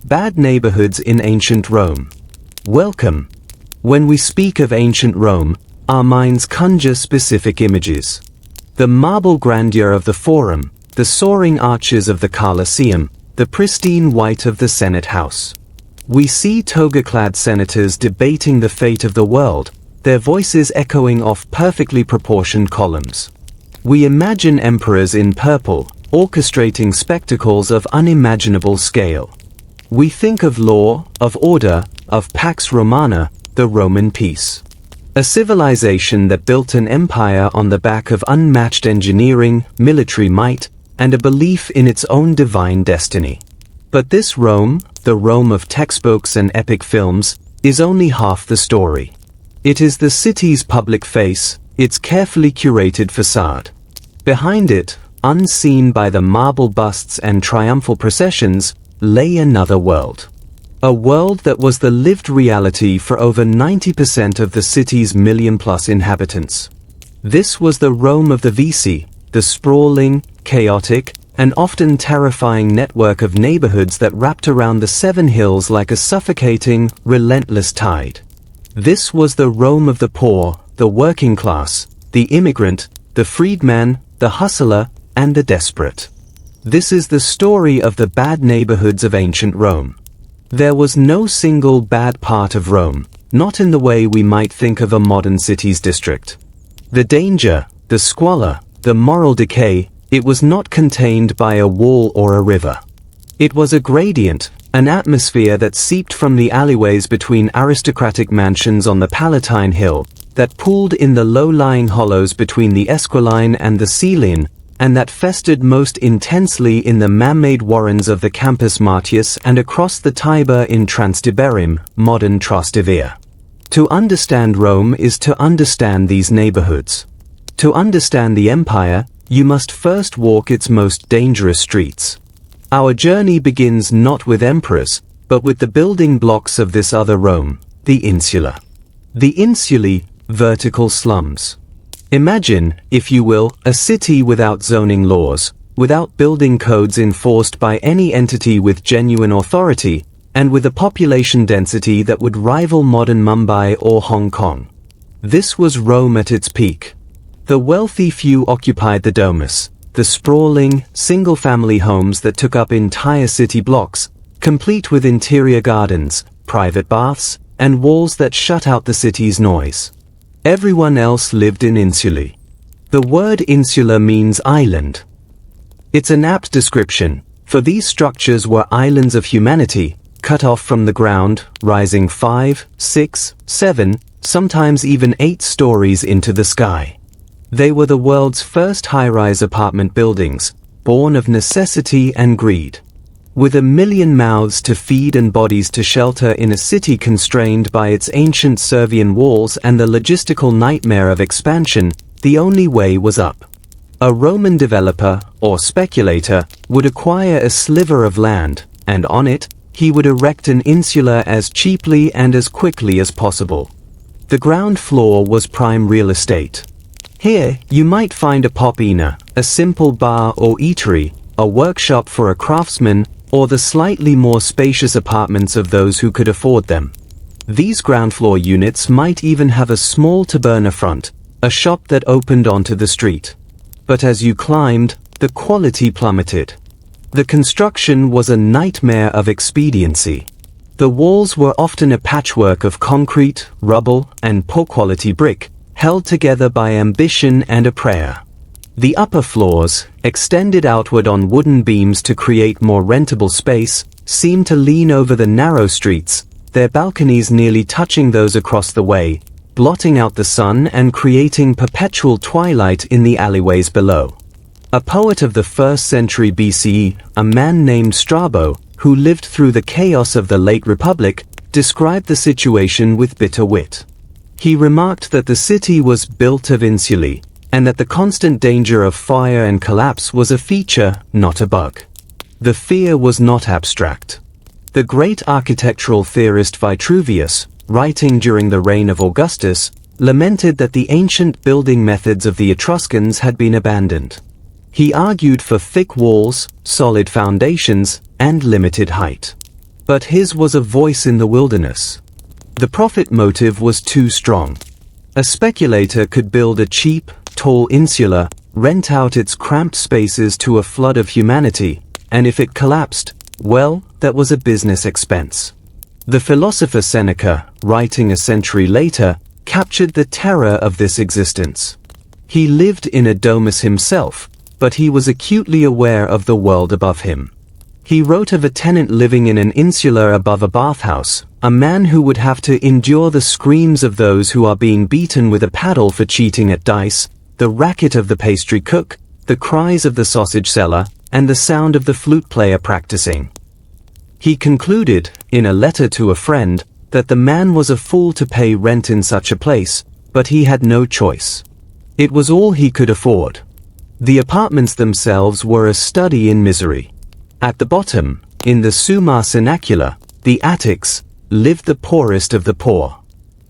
Bad neighborhoods in ancient Rome. Welcome. When we speak of ancient Rome, our minds conjure specific images. The marble grandeur of the Forum, the soaring arches of the Colosseum, the pristine white of the Senate House. We see toga-clad senators debating the fate of the world, their voices echoing off perfectly proportioned columns. We imagine emperors in purple, orchestrating spectacles of unimaginable scale. We think of law, of order, of Pax Romana, the Roman peace. A civilization that built an empire on the back of unmatched engineering, military might, and a belief in its own divine destiny. But this Rome, the Rome of textbooks and epic films, is only half the story. It is the city's public face, its carefully curated facade. Behind it, unseen by the marble busts and triumphal processions, lay another world. A world that was the lived reality for over 90% of the city's million-plus inhabitants. This was the Rome of the Vici, the sprawling, chaotic, and often terrifying network of neighborhoods that wrapped around the seven hills like a suffocating, relentless tide. This was the Rome of the poor, the working class, the immigrant, the freedman, the hustler, and the desperate. This is the story of the bad neighborhoods of ancient Rome. There was no single bad part of Rome, not in the way we might think of a modern city's district. The danger, the squalor, the moral decay, it was not contained by a wall or a river. It was a gradient, an atmosphere that seeped from the alleyways between aristocratic mansions on the Palatine Hill, that pooled in the low-lying hollows between the Esquiline and the Caelian, and that festered most intensely in the man-made warrens of the Campus Martius and across the Tiber in Transtiberim, modern Trastevere. To understand Rome is to understand these neighborhoods. To understand the empire, you must first walk its most dangerous streets. Our journey begins not with emperors, but with the building blocks of this other Rome, the Insula. The Insulae, vertical slums. Imagine, if you will, a city without zoning laws, without building codes enforced by any entity with genuine authority, and with a population density that would rival modern Mumbai or Hong Kong. This was Rome at its peak. The wealthy few occupied the domus, the sprawling, single-family homes that took up entire city blocks, complete with interior gardens, private baths, and walls that shut out the city's noise. Everyone else lived in insulae. The word insula means island. It's an apt description, for these structures were islands of humanity, cut off from the ground, rising 5, 6, 7, sometimes even 8 stories into the sky. They were the world's first high-rise apartment buildings, born of necessity and greed. With 1 million mouths to feed and bodies to shelter in a city constrained by its ancient Servian walls and the logistical nightmare of expansion, the only way was up. A Roman developer, or speculator, would acquire a sliver of land, and on it, he would erect an insula as cheaply and as quickly as possible. The ground floor was prime real estate. Here, you might find a pop-ina, a simple bar or eatery, a workshop for a craftsman, or the slightly more spacious apartments of those who could afford them. These ground floor units might even have a small taberna front, a shop that opened onto the street. But as you climbed, the quality plummeted. The construction was a nightmare of expediency. The walls were often a patchwork of concrete, rubble, and poor-quality brick, held together by ambition and a prayer. The upper floors, extended outward on wooden beams to create more rentable space, seemed to lean over the narrow streets, their balconies nearly touching those across the way, blotting out the sun and creating perpetual twilight in the alleyways below. A poet of the 1st century BCE, a man named Strabo, who lived through the chaos of the late Republic, described the situation with bitter wit. He remarked that the city was built of insulae, and that the constant danger of fire and collapse was a feature, not a bug. The fear was not abstract. The great architectural theorist Vitruvius, writing during the reign of Augustus, lamented that the ancient building methods of the Etruscans had been abandoned. He argued for thick walls, solid foundations, and limited height. But his was a voice in the wilderness. The profit motive was too strong. A speculator could build a cheap, tall insula, rent out its cramped spaces to a flood of humanity, and if it collapsed, well, that was a business expense. The philosopher Seneca, writing a century later, captured the terror of this existence. He lived in a domus himself, but he was acutely aware of the world above him. He wrote of a tenant living in an insula above a bathhouse, a man who would have to endure the screams of those who are being beaten with a paddle for cheating at dice, the racket of the pastry cook, the cries of the sausage seller, and the sound of the flute player practicing. He concluded, in a letter to a friend, that the man was a fool to pay rent in such a place, but he had no choice. It was all he could afford. The apartments themselves were a study in misery. At the bottom, in the Sumar Sinacula, the attics, lived the poorest of the poor.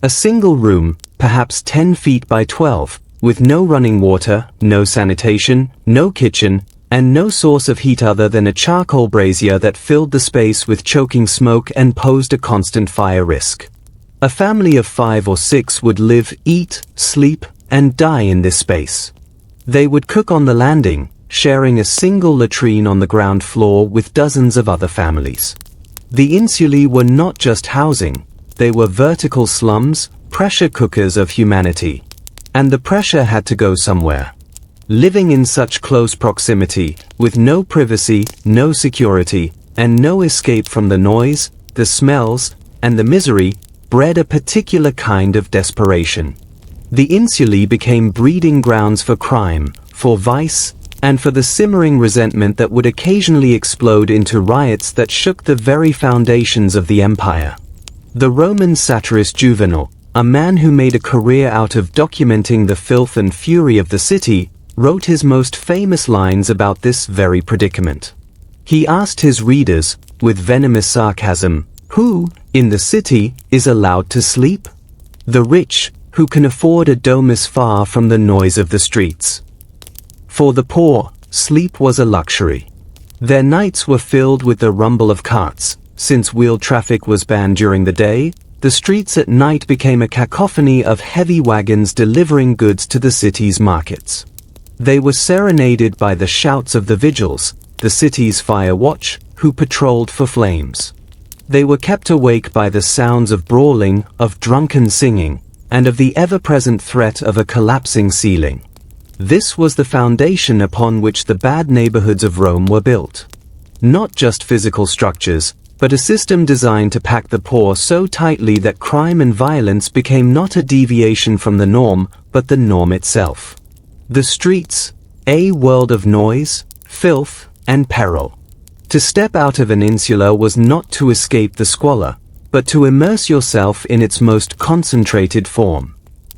A single room, perhaps 10 feet by 12, with no running water, no sanitation, no kitchen, and no source of heat other than a charcoal brazier that filled the space with choking smoke and posed a constant fire risk. A family of 5 or 6 would live, eat, sleep, and die in this space. They would cook on the landing, sharing a single latrine on the ground floor with dozens of other families. The insulae were not just housing, they were vertical slums, pressure cookers of humanity. And the pressure had to go somewhere. Living in such close proximity, with no privacy, no security, and no escape from the noise, the smells, and the misery, bred a particular kind of desperation. The insulae became breeding grounds for crime, for vice, and for the simmering resentment that would occasionally explode into riots that shook the very foundations of the empire. The Roman satirist Juvenal, a man who made a career out of documenting the filth and fury of the city, wrote his most famous lines about this very predicament. He asked his readers, with venomous sarcasm, who, in the city, is allowed to sleep? The rich, who can afford a domus far from the noise of the streets. For the poor, sleep was a luxury. Their nights were filled with the rumble of carts. Since wheel traffic was banned during the day, the streets at night became a cacophony of heavy wagons delivering goods to the city's markets. They were serenaded by the shouts of the vigils, the city's fire watch, who patrolled for flames. They were kept awake by the sounds of brawling, of drunken singing, and of the ever-present threat of a collapsing ceiling. This was the foundation upon which the bad neighborhoods of Rome were built. Not just physical structures, but a system designed to pack the poor so tightly that crime and violence became not a deviation from the norm, but the norm itself. The streets, a world of noise, filth, and peril. To step out of an insula was not to escape the squalor, but to immerse yourself in its most concentrated form.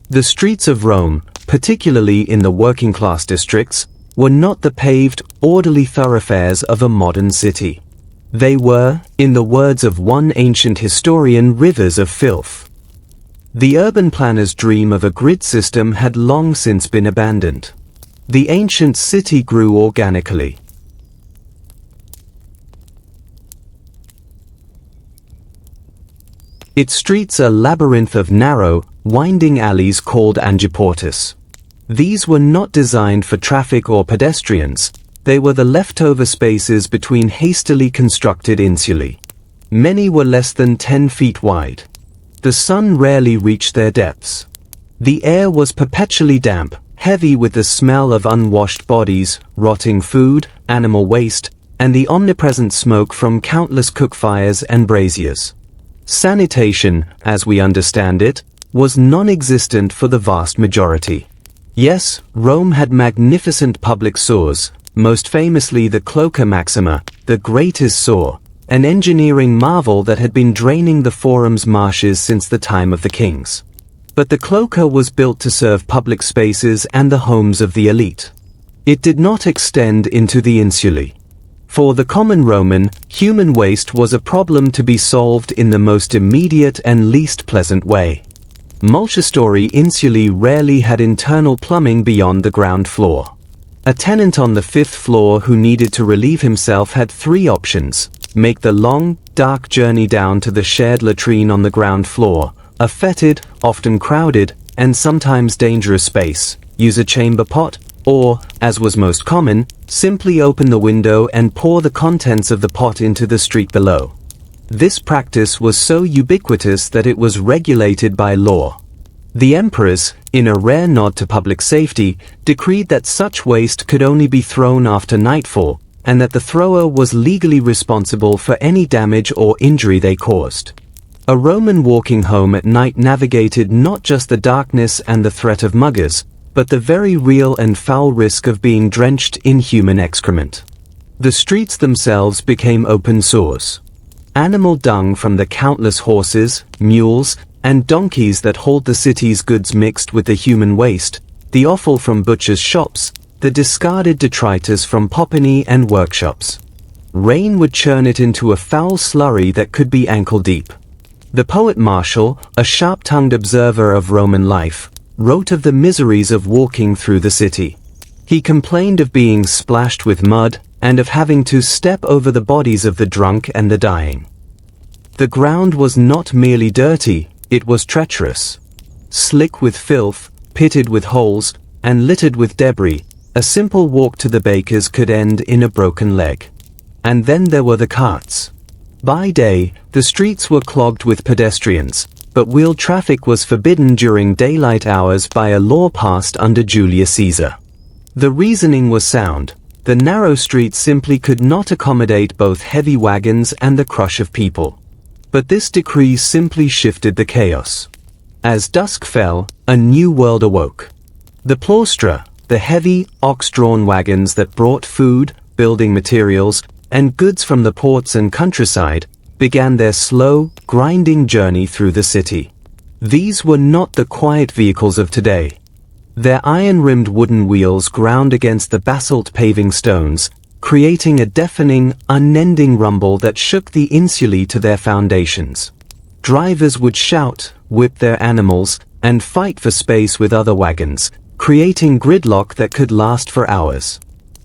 The streets of Rome, particularly in the working-class districts, were not the paved, orderly thoroughfares of a modern city. They were, in the words of one ancient historian, rivers of filth. The urban planner's dream of a grid system had long since been abandoned. The ancient city grew organically. Its streets a labyrinth of narrow, winding alleys called angiportus. These were not designed for traffic or pedestrians. They were the leftover spaces between hastily constructed insulae. Many were less than 10 feet wide. The sun rarely reached their depths. The air was perpetually damp, heavy with the smell of unwashed bodies, rotting food, animal waste, and the omnipresent smoke from countless cookfires and braziers. Sanitation, as we understand it, was non-existent for the vast majority. Yes, Rome had magnificent public sewers, most famously the Cloaca Maxima, the greatest sewer, an engineering marvel that had been draining the Forum's marshes since the time of the kings. But the Cloaca was built to serve public spaces and the homes of the elite. It did not extend into the insulae. For the common Roman, human waste was a problem to be solved in the most immediate and least pleasant way. Multi-story insulae rarely had internal plumbing beyond the ground floor. A tenant on the 5th floor who needed to relieve himself had 3 options: make the long, dark journey down to the shared latrine on the ground floor, a fetid, often crowded, and sometimes dangerous space. Use a chamber pot, or, as was most common, simply open the window and pour the contents of the pot into the street below. This practice was so ubiquitous that it was regulated by law. The emperors, in a rare nod to public safety, decreed that such waste could only be thrown after nightfall, and that the thrower was legally responsible for any damage or injury they caused. A Roman walking home at night navigated not just the darkness and the threat of muggers, but the very real and foul risk of being drenched in human excrement. The streets themselves became open sores. Animal dung from the countless horses, mules, and donkeys that hauled the city's goods mixed with the human waste, the offal from butchers' shops, the discarded detritus from popony and workshops. Rain would churn it into a foul slurry that could be ankle-deep. The poet Martial, a sharp-tongued observer of Roman life, wrote of the miseries of walking through the city. He complained of being splashed with mud, and of having to step over the bodies of the drunk and the dying. The ground was not merely dirty, it was treacherous. Slick with filth, pitted with holes, and littered with debris, a simple walk to the baker's could end in a broken leg. And then there were the carts. By day, the streets were clogged with pedestrians, but wheeled traffic was forbidden during daylight hours by a law passed under Julius Caesar. The reasoning was sound. The narrow streets simply could not accommodate both heavy wagons and the crush of people. But this decree simply shifted the chaos. As dusk fell, a new world awoke. The plaustra, the heavy, ox-drawn wagons that brought food, building materials, and goods from the ports and countryside, began their slow, grinding journey through the city. These were not the quiet vehicles of today. Their iron-rimmed wooden wheels ground against the basalt paving stones, creating a deafening, unending rumble that shook the Insulae to their foundations. Drivers would shout, whip their animals, and fight for space with other wagons, creating gridlock that could last for hours.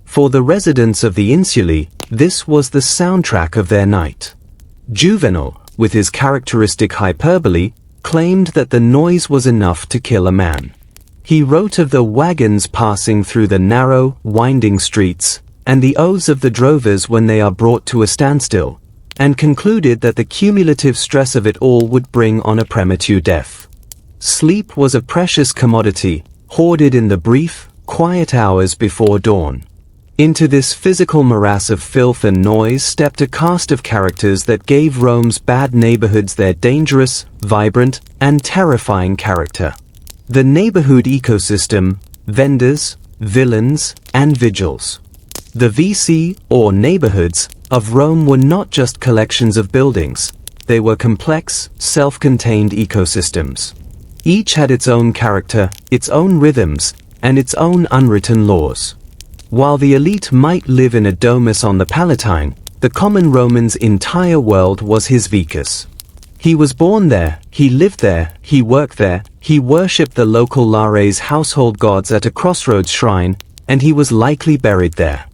For the residents of the Insulae, this was the soundtrack of their night. Juvenal, with his characteristic hyperbole, claimed that the noise was enough to kill a man. He wrote of the wagons passing through the narrow, winding streets, and the oaths of the drovers when they are brought to a standstill, and concluded that the cumulative stress of it all would bring on a premature death. Sleep was a precious commodity, hoarded in the brief, quiet hours before dawn. Into this physical morass of filth and noise stepped a cast of characters that gave Rome's bad neighborhoods their dangerous, vibrant, and terrifying character. The neighborhood ecosystem, vendors, villains, and vigils. The vici, or neighborhoods, of Rome were not just collections of buildings, they were complex, self-contained ecosystems. Each had its own character, its own rhythms, and its own unwritten laws. While the elite might live in a domus on the Palatine, the common Roman's entire world was his vicus. He was born there, he lived there, he worked there, he worshipped the local lares household gods at a crossroads shrine, and he was likely buried there.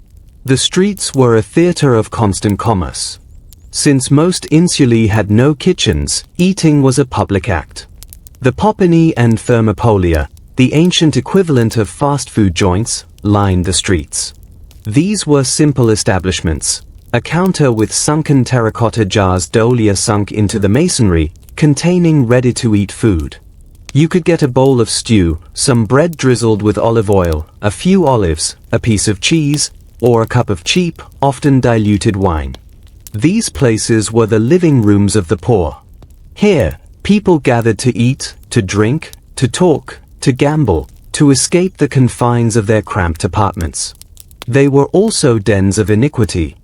The streets were a theater of constant commerce. Since most insulae had no kitchens, eating was a public act. The popony and thermopolia, the ancient equivalent of fast food joints, lined the streets. These were simple establishments, a counter with sunken terracotta jars dolia sunk into the masonry, containing ready-to-eat food. You could get a bowl of stew, some bread drizzled with olive oil, a few olives, a piece of cheese, or a cup of cheap, often diluted wine. These places were the living rooms of the poor. Here, people gathered to eat, to drink, to talk, to gamble, to escape the confines of their cramped apartments. They were also dens of iniquity.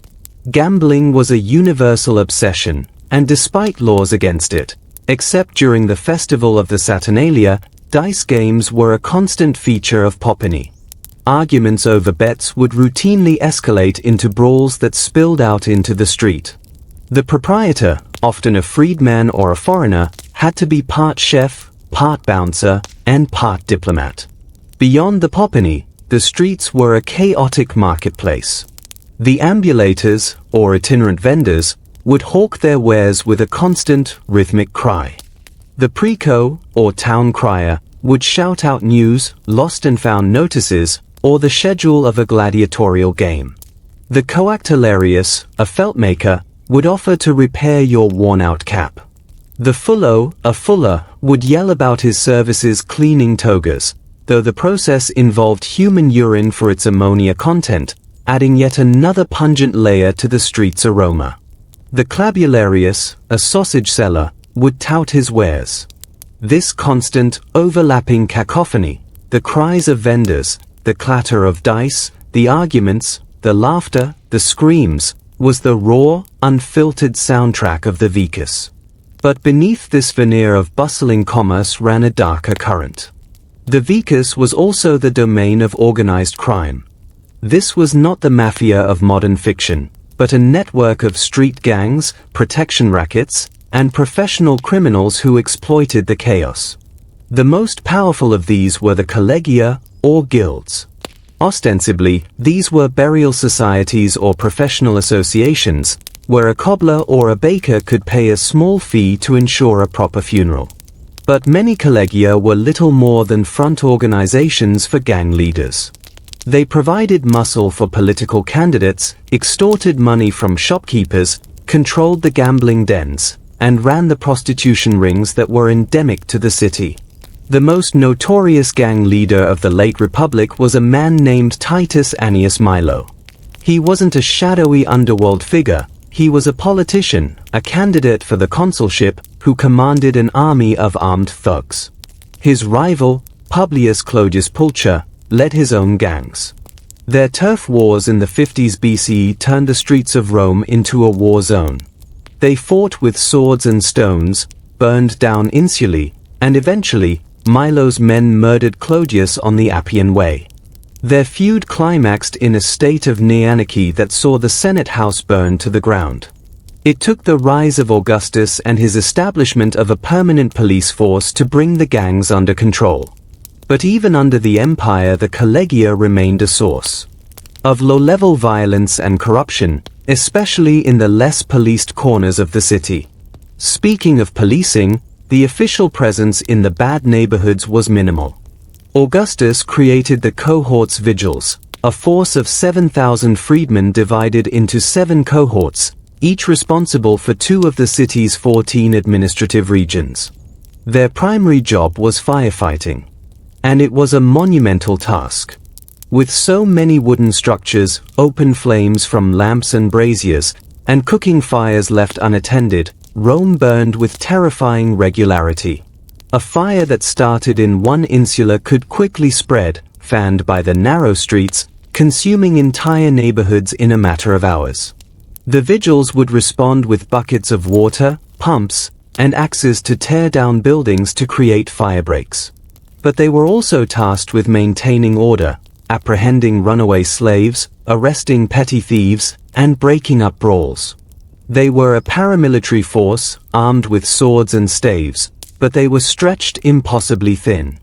Gambling was a universal obsession, and despite laws against it, except during the festival of the Saturnalia, dice games were a constant feature of popony. Arguments over bets would routinely escalate into brawls that spilled out into the street. The proprietor, often a freedman or a foreigner, had to be part chef, part bouncer, and part diplomat. Beyond the popony, the streets were a chaotic marketplace. The ambulators, or itinerant vendors, would hawk their wares with a constant, rhythmic cry. The preco, or town crier, would shout out news, lost and found notices, or the schedule of a gladiatorial game. The coactillarius, a feltmaker, would offer to repair your worn-out cap. The fullo, a fuller, would yell about his services cleaning togas, though the process involved human urine for its ammonia content, adding yet another pungent layer to the street's aroma. The clabularius, a sausage seller, would tout his wares. This constant, overlapping cacophony, the cries of vendors, the clatter of dice, the arguments, the laughter, the screams, was the raw, unfiltered soundtrack of the vicus. But beneath this veneer of bustling commerce ran a darker current. The vicus was also the domain of organized crime. This was not the mafia of modern fiction, but a network of street gangs, protection rackets, and professional criminals who exploited the chaos. The most powerful of these were the collegia, or guilds. Ostensibly, these were burial societies or professional associations, where a cobbler or a baker could pay a small fee to ensure a proper funeral. But many collegia were little more than front organizations for gang leaders. They provided muscle for political candidates, extorted money from shopkeepers, controlled the gambling dens, and ran the prostitution rings that were endemic to the city. The most notorious gang leader of the late Republic was a man named Titus Annius Milo. He wasn't a shadowy underworld figure, he was a politician, a candidate for the consulship, who commanded an army of armed thugs. His rival, Publius Clodius Pulcher, led his own gangs. Their turf wars in the 50s BCE turned the streets of Rome into a war zone. They fought with swords and stones, burned down Insulae, and eventually, Milo's men murdered Clodius on the Appian Way. Their feud climaxed in a state of near-anarchy that saw the Senate House burn to the ground. It took the rise of Augustus and his establishment of a permanent police force to bring the gangs under control. But even under the empire, the collegia remained a source of low-level violence and corruption, especially in the less policed corners of the city. Speaking of policing, the official presence in the bad neighborhoods was minimal. Augustus created the cohorts vigils, a force of 7,000 freedmen divided into 7 cohorts, each responsible for 2 of the city's 14 administrative regions. Their primary job was firefighting. And it was a monumental task. With so many wooden structures, open flames from lamps and braziers, and cooking fires left unattended, Rome burned with terrifying regularity. A fire that started in one insula could quickly spread, fanned by the narrow streets, consuming entire neighborhoods in a matter of hours. The vigils would respond with buckets of water, pumps, and axes to tear down buildings to create firebreaks. But they were also tasked with maintaining order, apprehending runaway slaves, arresting petty thieves, and breaking up brawls. They were a paramilitary force, armed with swords and staves, but they were stretched impossibly thin.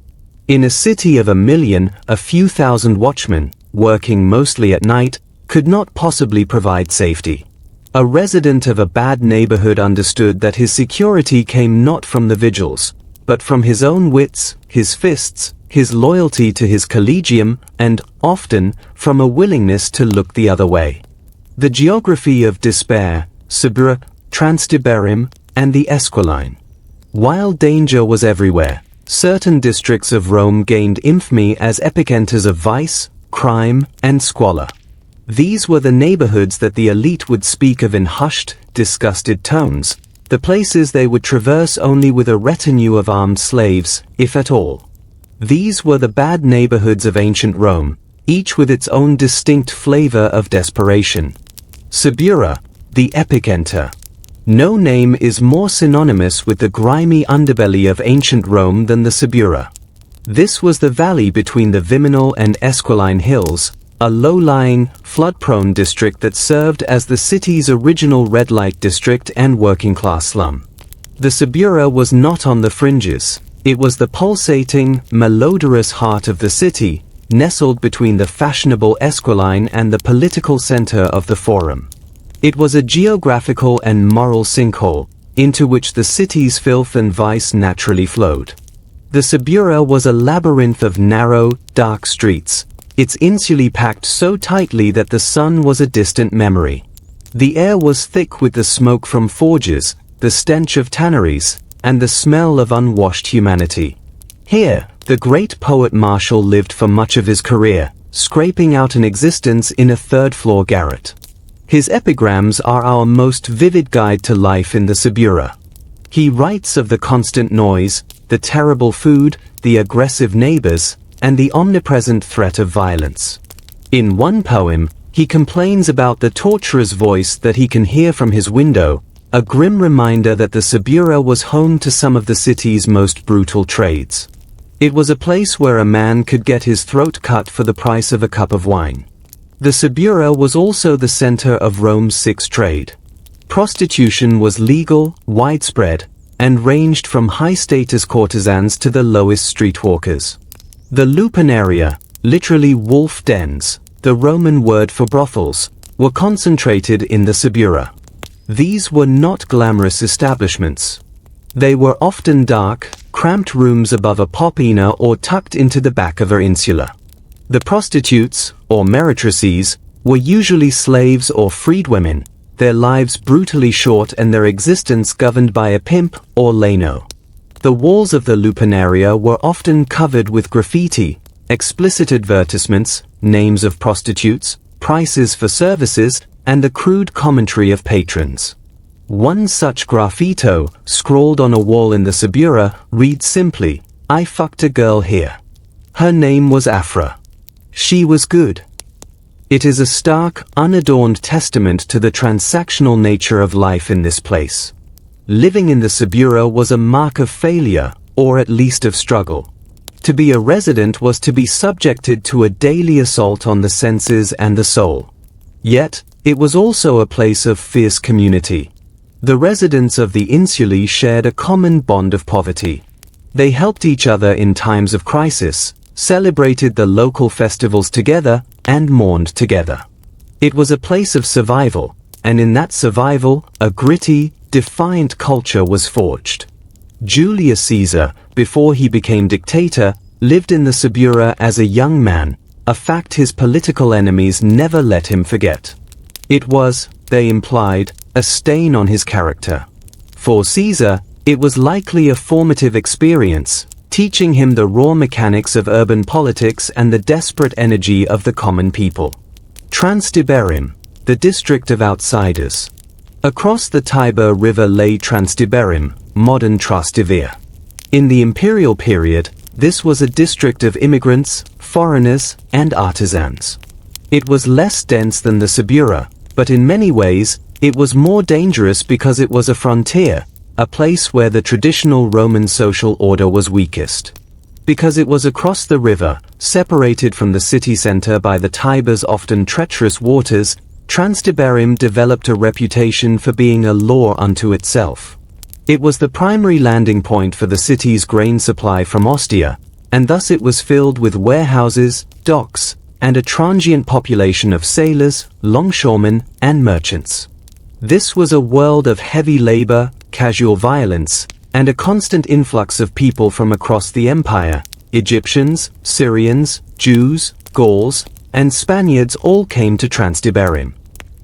In a city of 1 million, a few thousand watchmen, working mostly at night, could not possibly provide safety. A resident of a bad neighborhood understood that his security came not from the vigils, but from his own wits, his fists, his loyalty to his collegium, and, often, from a willingness to look the other way. The geography of despair, Subura, Transtiberim, and the Esquiline. While danger was everywhere, certain districts of Rome gained infamy as epicenters of vice, crime, and squalor. These were the neighborhoods that the elite would speak of in hushed, disgusted tones, the places they would traverse only with a retinue of armed slaves, if at all. These were the bad neighborhoods of ancient Rome, each with its own distinct flavor of desperation. Subura, the epicenter. No name is more synonymous with the grimy underbelly of ancient Rome than the Subura. This was the valley between the Viminal and Esquiline hills, a low-lying, flood-prone district that served as the city's original red-light district and working-class slum. The Subura was not on the fringes. It was the pulsating, malodorous heart of the city, nestled between the fashionable Esquiline and the political center of the Forum. It was a geographical and moral sinkhole, into which the city's filth and vice naturally flowed. The Subura was a labyrinth of narrow, dark streets, its insulae packed so tightly that the sun was a distant memory. The air was thick with the smoke from forges, the stench of tanneries, and the smell of unwashed humanity. Here, the great poet Marshall lived for much of his career, scraping out an existence in a third-floor garret. His epigrams are our most vivid guide to life in the Subura. He writes of the constant noise, the terrible food, the aggressive neighbors, and the omnipresent threat of violence. In one poem, he complains about the torturer's voice that he can hear from his window, a grim reminder that the Subura was home to some of the city's most brutal trades. It was a place where a man could get his throat cut for the price of a cup of wine. The Subura was also the center of Rome's sex trade. Prostitution was legal, widespread, and ranged from high-status courtesans to the lowest streetwalkers. The lupanaria, literally wolf dens, the Roman word for brothels, were concentrated in the Subura. These were not glamorous establishments. They were often dark, cramped rooms above a popina or tucked into the back of an insula. The prostitutes, or meretrices, were usually slaves or freedwomen, their lives brutally short and their existence governed by a pimp or lano. The walls of the lupanaria were often covered with graffiti, explicit advertisements, names of prostitutes, prices for services, and the crude commentary of patrons. One such graffito, scrawled on a wall in the Subura, reads simply, "I fucked a girl here. Her name was Afra. She was good." It is a stark, unadorned testament to the transactional nature of life in this place. Living in the Subura was a mark of failure, or at least of struggle. To be a resident was to be subjected to a daily assault on the senses and the soul. Yet, it was also a place of fierce community. The residents of the insulae shared a common bond of poverty. They helped each other in times of crisis, celebrated the local festivals together, and mourned together. It was a place of survival, and in that survival, a gritty, defiant culture was forged. Julius Caesar, before he became dictator, lived in the Subura as a young man, a fact his political enemies never let him forget. It was, they implied, a stain on his character. For Caesar, it was likely a formative experience, teaching him the raw mechanics of urban politics and the desperate energy of the common people. Transtiberim, the district of outsiders. Across the Tiber River lay Transtiberim, modern Trastevere. In the imperial period, this was a district of immigrants, foreigners, and artisans. It was less dense than the Subura, but in many ways, it was more dangerous because it was a frontier, a place where the traditional Roman social order was weakest. Because it was across the river, separated from the city center by the Tiber's often treacherous waters, Transtiberim developed a reputation for being a law unto itself. It was the primary landing point for the city's grain supply from Ostia, and thus it was filled with warehouses, docks, and a transient population of sailors, longshoremen, and merchants. This was a world of heavy labor, casual violence, and a constant influx of people from across the empire. Egyptians, Syrians, Jews, Gauls, and Spaniards all came to Transtiberim.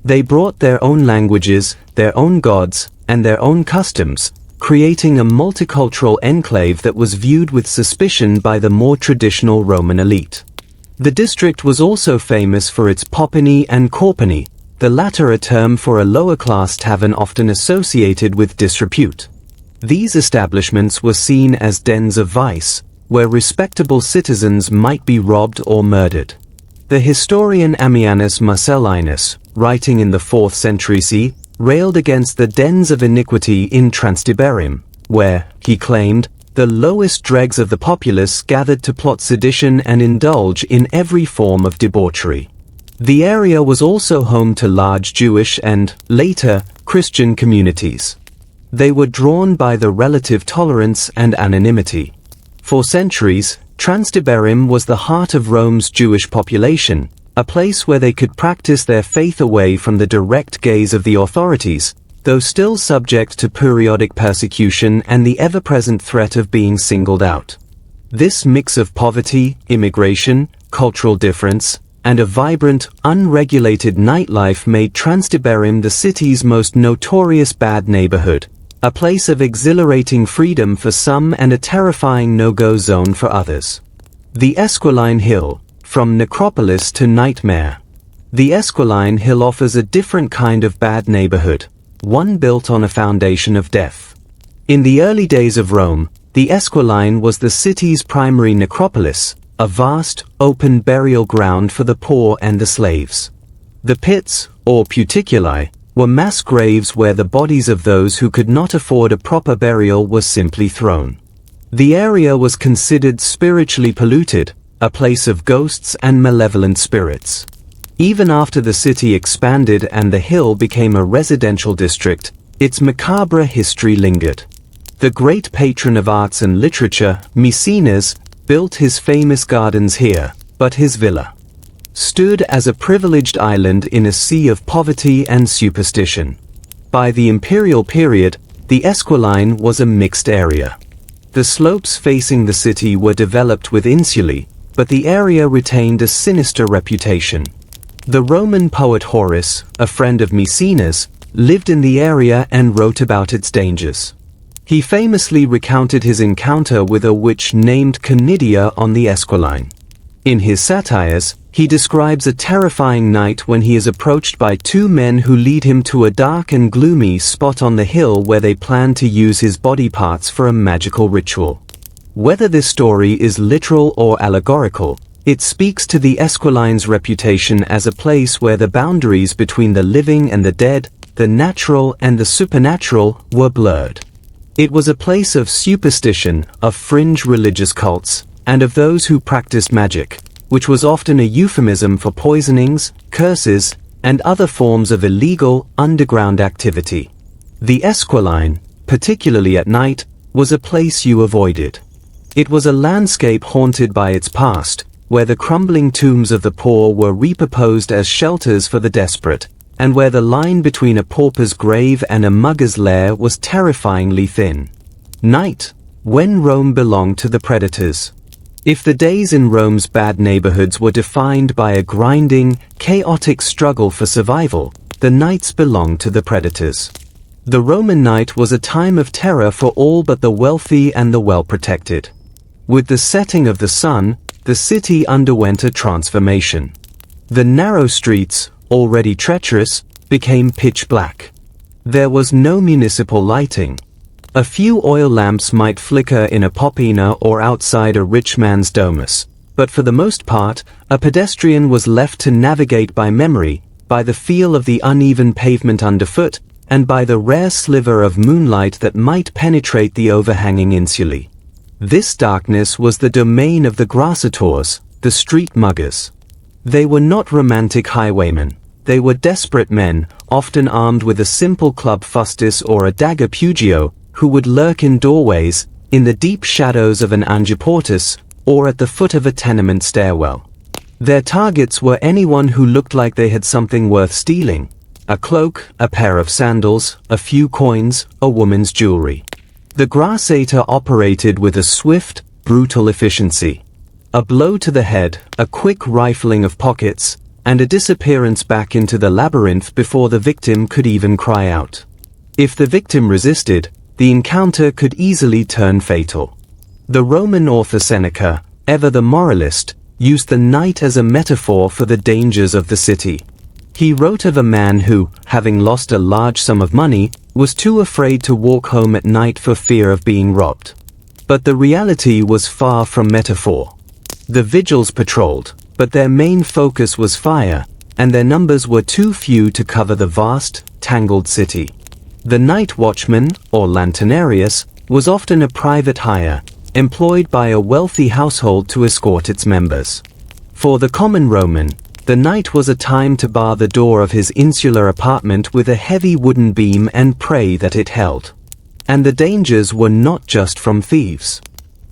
They brought their own languages, their own gods, and their own customs, creating a multicultural enclave that was viewed with suspicion by the more traditional Roman elite. The district was also famous for its popini and corpini, the latter a term for a lower-class tavern often associated with disrepute. These establishments were seen as dens of vice, where respectable citizens might be robbed or murdered. The historian Ammianus Marcellinus, writing in the 4th century CE, railed against the dens of iniquity in Transtiberim, where, he claimed, the lowest dregs of the populace gathered to plot sedition and indulge in every form of debauchery. The area was also home to large Jewish and, later, Christian communities. They were drawn by the relative tolerance and anonymity. For centuries, Transtiberim was the heart of Rome's Jewish population, a place where they could practice their faith away from the direct gaze of the authorities, though still subject to periodic persecution and the ever-present threat of being singled out. This mix of poverty, immigration, cultural difference, and a vibrant, unregulated nightlife made Transtiberim the city's most notorious bad neighborhood, a place of exhilarating freedom for some and a terrifying no-go zone for others. The Esquiline Hill, from necropolis to nightmare. The Esquiline Hill offers a different kind of bad neighborhood, one built on a foundation of death. In the early days of Rome, the Esquiline was the city's primary necropolis, a vast, open burial ground for the poor and the slaves. The pits, or puticuli, were mass graves where the bodies of those who could not afford a proper burial were simply thrown. The area was considered spiritually polluted, a place of ghosts and malevolent spirits. Even after the city expanded and the hill became a residential district, its macabre history lingered. The great patron of arts and literature, Maecenas, built his famous gardens here, but his villa stood as a privileged island in a sea of poverty and superstition. By the imperial period, the Esquiline was a mixed area. The slopes facing the city were developed with insulae, but the area retained a sinister reputation. The Roman poet Horace, a friend of Maecenas, lived in the area and wrote about its dangers. He famously recounted his encounter with a witch named Canidia on the Esquiline. In his satires, he describes a terrifying night when he is approached by two men who lead him to a dark and gloomy spot on the hill where they plan to use his body parts for a magical ritual. Whether this story is literal or allegorical, it speaks to the Esquiline's reputation as a place where the boundaries between the living and the dead, the natural and the supernatural, were blurred. It was a place of superstition, of fringe religious cults, and of those who practiced magic, which was often a euphemism for poisonings, curses, and other forms of illegal, underground activity. The Esquiline, particularly at night, was a place you avoided. It was a landscape haunted by its past, where the crumbling tombs of the poor were repurposed as shelters for the desperate, and where the line between a pauper's grave and a mugger's lair was terrifyingly thin. Night, when Rome belonged to the predators. If the days in Rome's bad neighborhoods were defined by a grinding, chaotic struggle for survival, the nights belonged to the predators. The Roman night was a time of terror for all but the wealthy and the well-protected. With the setting of the sun, the city underwent a transformation. The narrow streets, already treacherous, became pitch black. There was no municipal lighting. A few oil lamps might flicker in a popina or outside a rich man's domus, but for the most part, a pedestrian was left to navigate by memory, by the feel of the uneven pavement underfoot, and by the rare sliver of moonlight that might penetrate the overhanging insulae. This darkness was the domain of the grassators, the street muggers. They were not romantic highwaymen. They were desperate men, often armed with a simple club fustis or a dagger pugio, who would lurk in doorways, in the deep shadows of an angiportus, or at the foot of a tenement stairwell. Their targets were anyone who looked like they had something worth stealing: a cloak, a pair of sandals, a few coins, a woman's jewelry. The grassator operated with a swift, brutal efficiency. A blow to the head, a quick rifling of pockets, and a disappearance back into the labyrinth before the victim could even cry out. If the victim resisted, the encounter could easily turn fatal. The Roman author Seneca, ever the moralist, used the night as a metaphor for the dangers of the city. He wrote of a man who, having lost a large sum of money, was too afraid to walk home at night for fear of being robbed. But the reality was far from metaphor. The vigils patrolled, but their main focus was fire, and their numbers were too few to cover the vast, tangled city. The night watchman, or lanternarius, was often a private hire, employed by a wealthy household to escort its members. For the common Roman, the night was a time to bar the door of his insular apartment with a heavy wooden beam and pray that it held. And the dangers were not just from thieves.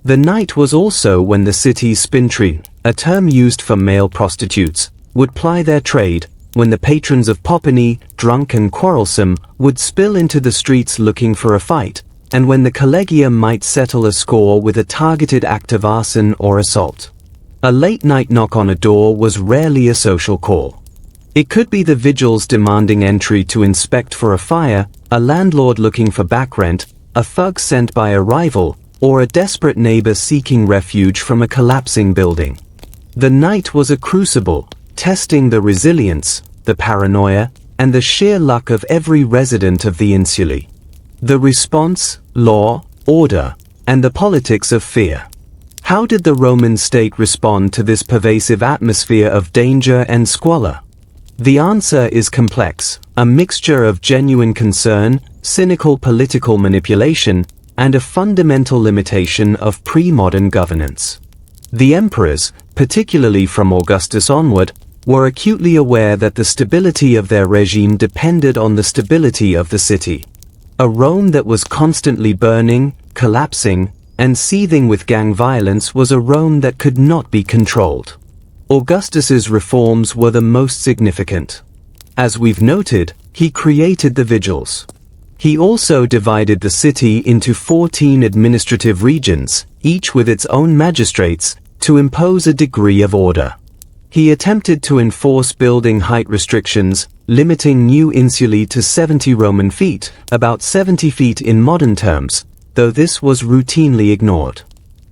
The night was also when the city's spintrine, a term used for male prostitutes, would ply their trade, when the patrons of Popony, drunk and quarrelsome, would spill into the streets looking for a fight, and when the collegia might settle a score with a targeted act of arson or assault. A late-night knock on a door was rarely a social call. It could be the vigils demanding entry to inspect for a fire, a landlord looking for back rent, a thug sent by a rival, or a desperate neighbor seeking refuge from a collapsing building. The night was a crucible, testing the resilience, the paranoia, and the sheer luck of every resident of the Insulae. The response, law, order, and the politics of fear. How did the Roman state respond to this pervasive atmosphere of danger and squalor? The answer is complex, a mixture of genuine concern, cynical political manipulation, and a fundamental limitation of pre-modern governance. The emperors, particularly from Augustus onward, were acutely aware that the stability of their regime depended on the stability of the city. A Rome that was constantly burning, collapsing, and seething with gang violence was a Rome that could not be controlled. Augustus's reforms were the most significant. As we've noted, he created the vigils. He also divided the city into 14 administrative regions, each with its own magistrates, to impose a degree of order. He attempted to enforce building height restrictions, limiting new insulae to 70 Roman feet, about 70 feet in modern terms, though this was routinely ignored.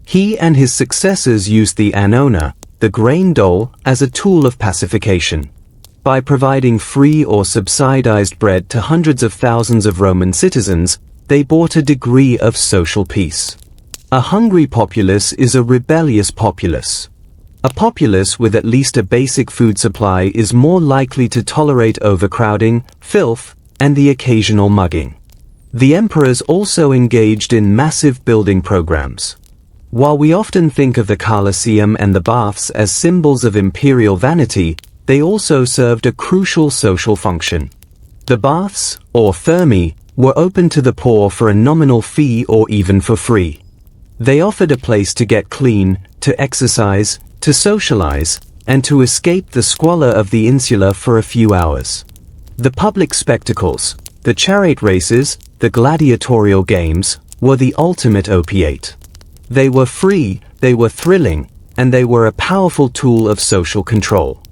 He and his successors used the annona, the grain dole, as a tool of pacification. By providing free or subsidized bread to hundreds of thousands of Roman citizens, they brought a degree of social peace. A hungry populace is a rebellious populace. A populace with at least a basic food supply is more likely to tolerate overcrowding, filth, and the occasional mugging. The emperors also engaged in massive building programs. While we often think of the Colosseum and the baths as symbols of imperial vanity, they also served a crucial social function. The baths, or thermae, were open to the poor for a nominal fee or even for free. They offered a place to get clean, to exercise, to socialize, and to escape the squalor of the insula for a few hours. The public spectacles, the chariot races, the gladiatorial games, were the ultimate opiate. They were free, they were thrilling, and they were a powerful tool of social control.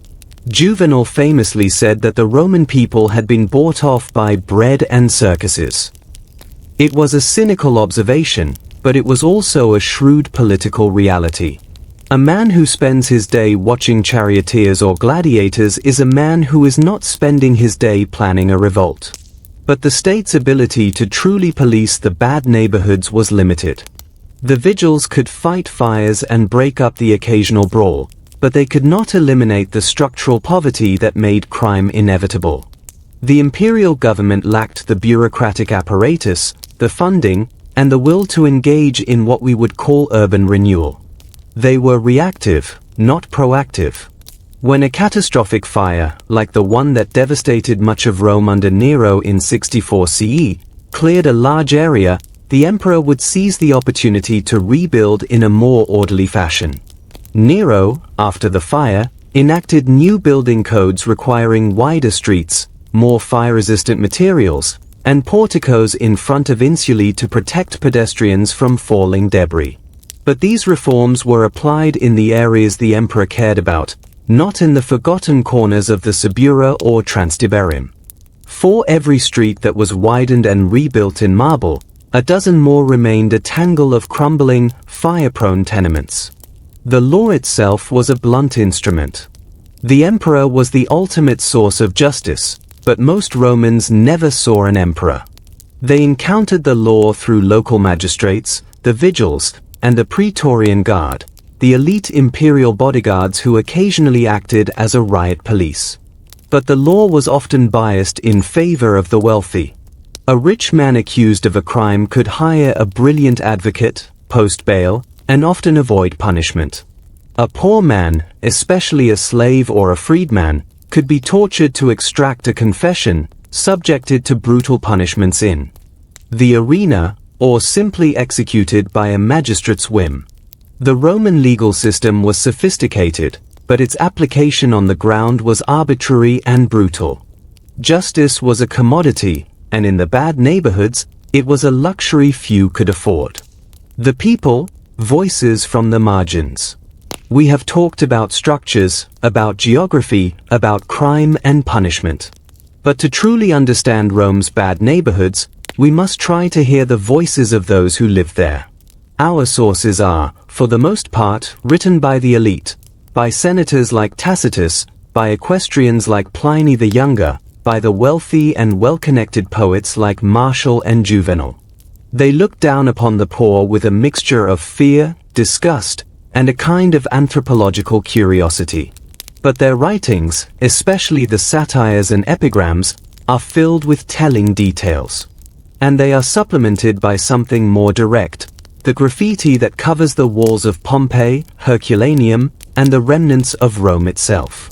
Juvenal famously said that the Roman people had been bought off by bread and circuses. It was a cynical observation, but it was also a shrewd political reality. A man who spends his day watching charioteers or gladiators is a man who is not spending his day planning a revolt. But the state's ability to truly police the bad neighborhoods was limited. The vigils could fight fires and break up the occasional brawl, but they could not eliminate the structural poverty that made crime inevitable. The imperial government lacked the bureaucratic apparatus, the funding, and the will to engage in what we would call urban renewal. They were reactive, not proactive. When a catastrophic fire, like the one that devastated much of Rome under Nero in 64 CE, cleared a large area, the emperor would seize the opportunity to rebuild in a more orderly fashion. Nero, after the fire, enacted new building codes requiring wider streets, more fire-resistant materials, and porticos in front of insulae to protect pedestrians from falling debris. But these reforms were applied in the areas the emperor cared about, not in the forgotten corners of the Subura or Transtiberim. For every street that was widened and rebuilt in marble, a dozen more remained a tangle of crumbling, fire-prone tenements. The law itself was a blunt instrument. The emperor was the ultimate source of justice, but most Romans never saw an emperor. They encountered the law through local magistrates, the vigils, and the Praetorian Guard, the elite imperial bodyguards who occasionally acted as a riot police. But the law was often biased in favor of the wealthy. A rich man accused of a crime could hire a brilliant advocate, post bail, and often avoid punishment. A poor man, especially a slave or a freedman, could be tortured to extract a confession, subjected to brutal punishments in the arena, or simply executed by a magistrate's whim. The Roman legal system was sophisticated, but its application on the ground was arbitrary and brutal. Justice was a commodity, and in the bad neighborhoods, it was a luxury few could afford. The people, voices from the margins. We have talked about structures, about geography, about crime and punishment. But to truly understand Rome's bad neighborhoods, we must try to hear the voices of those who lived there. Our sources are, for the most part, written by the elite, by senators like Tacitus, by equestrians like Pliny the Younger, by the wealthy and well-connected poets like Martial and Juvenal. They looked down upon the poor with a mixture of fear, disgust, and a kind of anthropological curiosity. But their writings, especially the satires and epigrams, are filled with telling details. And they are supplemented by something more direct, the graffiti that covers the walls of Pompeii, Herculaneum, and the remnants of Rome itself.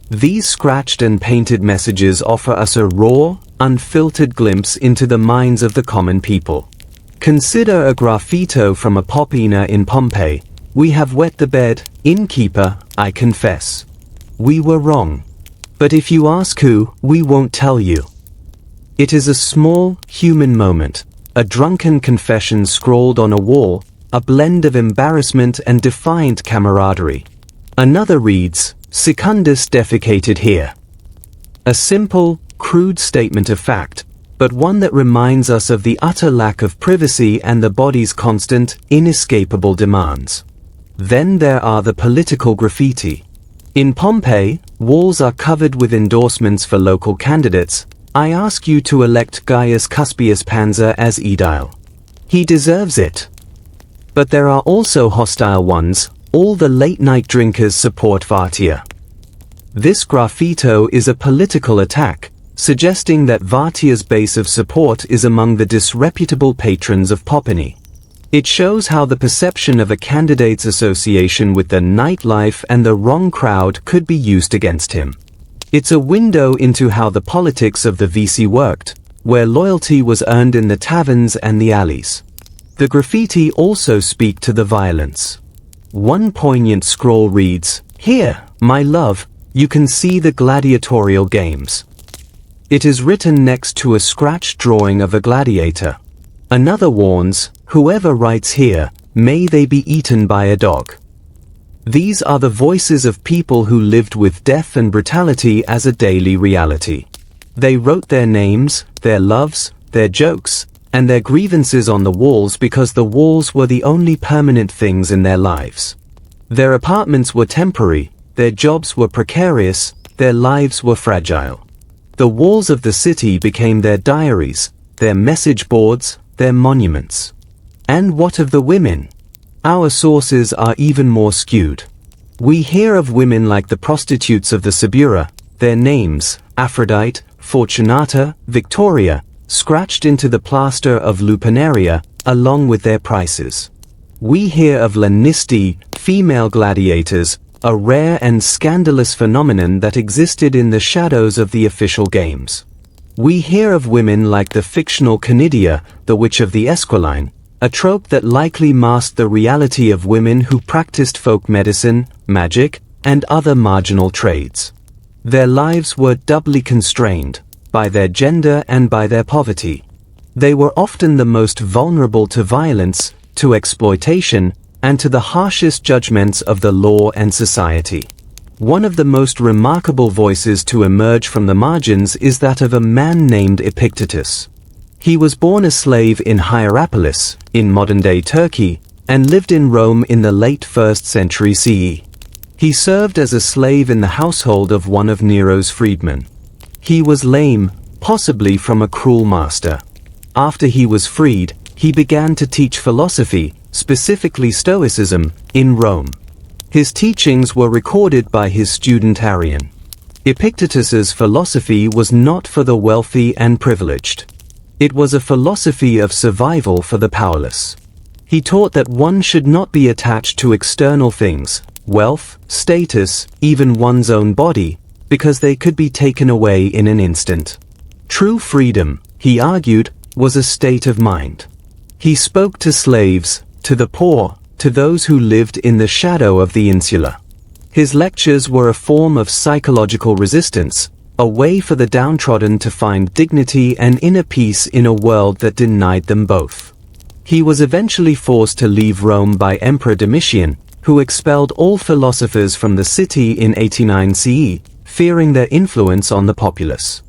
These scratched and painted messages offer us a raw, unfiltered glimpse into the minds of the common people. Consider a graffito from a popina in Pompeii. "We have wet the bed, innkeeper, I confess. We were wrong. But if you ask who, we won't tell you." It is a small, human moment, a drunken confession scrawled on a wall, a blend of embarrassment and defiant camaraderie. Another reads, "Secundus defecated here." A simple, crude statement of fact, but one that reminds us of the utter lack of privacy and the body's constant, inescapable demands. Then there are the political graffiti. In Pompeii, walls are covered with endorsements for local candidates. "I ask you to elect Gaius Cuspius Pansa as aedile. He deserves it." But there are also hostile ones. "All the late-night drinkers support Vartia." This graffito is a political attack, suggesting that Vartia's base of support is among the disreputable patrons of Popini. It shows how the perception of a candidate's association with the nightlife and the wrong crowd could be used against him. It's a window into how the politics of the VC worked, where loyalty was earned in the taverns and the alleys. The graffiti also speak to the violence. One poignant scroll reads, "Here, my love, you can see the gladiatorial games." It is written next to a scratched drawing of a gladiator. Another warns, "Whoever writes here, may they be eaten by a dog." These are the voices of people who lived with death and brutality as a daily reality. They wrote their names, their loves, their jokes, and their grievances on the walls because the walls were the only permanent things in their lives. Their apartments were temporary, their jobs were precarious, their lives were fragile. The walls of the city became their diaries, their message boards, their monuments. And what of the women? Our sources are even more skewed. We hear of women like the prostitutes of the Subura, their names, Aphrodite, Fortunata, Victoria, scratched into the plaster of Lupernaria, along with their prices. We hear of Lanistae, female gladiators, a rare and scandalous phenomenon that existed in the shadows of the official games. We hear of women like the fictional Canidia, the Witch of the Esquiline, a trope that likely masked the reality of women who practiced folk medicine, magic, and other marginal trades. Their lives were doubly constrained, by their gender and by their poverty. They were often the most vulnerable to violence, to exploitation, and to the harshest judgments of the law and society. One of the most remarkable voices to emerge from the margins is that of a man named Epictetus. He was born a slave in Hierapolis, in modern-day Turkey, and lived in Rome in the late 1st century CE. He served as a slave in the household of one of Nero's freedmen. He was lame, possibly from a cruel master. After he was freed, he began to teach philosophy, specifically Stoicism, in Rome. His teachings were recorded by his student Arrian. Epictetus's philosophy was not for the wealthy and privileged. It was a philosophy of survival for the powerless. He taught that one should not be attached to external things, wealth, status, even one's own body, because they could be taken away in an instant. True freedom, he argued, was a state of mind. He spoke to slaves, to the poor, to those who lived in the shadow of the insula. His lectures were a form of psychological resistance, a way for the downtrodden to find dignity and inner peace in a world that denied them both. He was eventually forced to leave Rome by Emperor Domitian, who expelled all philosophers from the city in 89 CE, fearing their influence on the populace.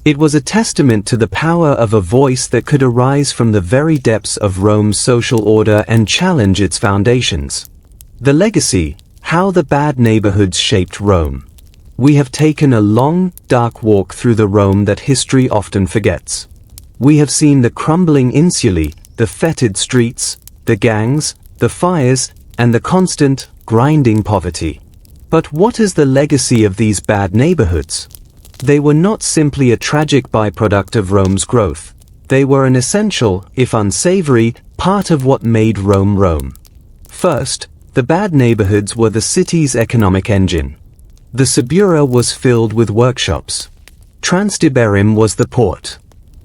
It was a testament to the power of a voice that could arise from the very depths of Rome's social order and challenge its foundations. The legacy: how the bad neighborhoods shaped Rome. We have taken a long, dark walk through the Rome that history often forgets. We have seen the crumbling insulae, the fetid streets, the gangs, the fires, and the constant, grinding poverty. But what is the legacy of these bad neighborhoods? They were not simply a tragic byproduct of Rome's growth. They were an essential, if unsavory, part of what made Rome Rome. First, the bad neighborhoods were the city's economic engine. The Subura was filled with workshops. Transtiberim was the port.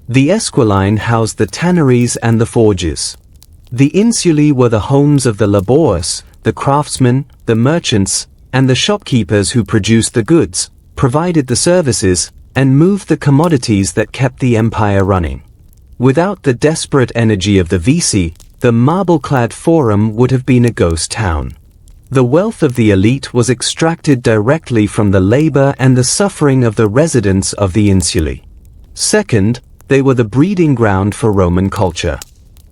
The Esquiline housed the tanneries and the forges. The Insulae were the homes of the laborers, the craftsmen, the merchants, and the shopkeepers who produced the goods, provided the services, and moved the commodities that kept the empire running. Without the desperate energy of the Vici, the marble-clad Forum would have been a ghost town. The wealth of the elite was extracted directly from the labor and the suffering of the residents of the Insulae. Second, they were the breeding ground for Roman culture.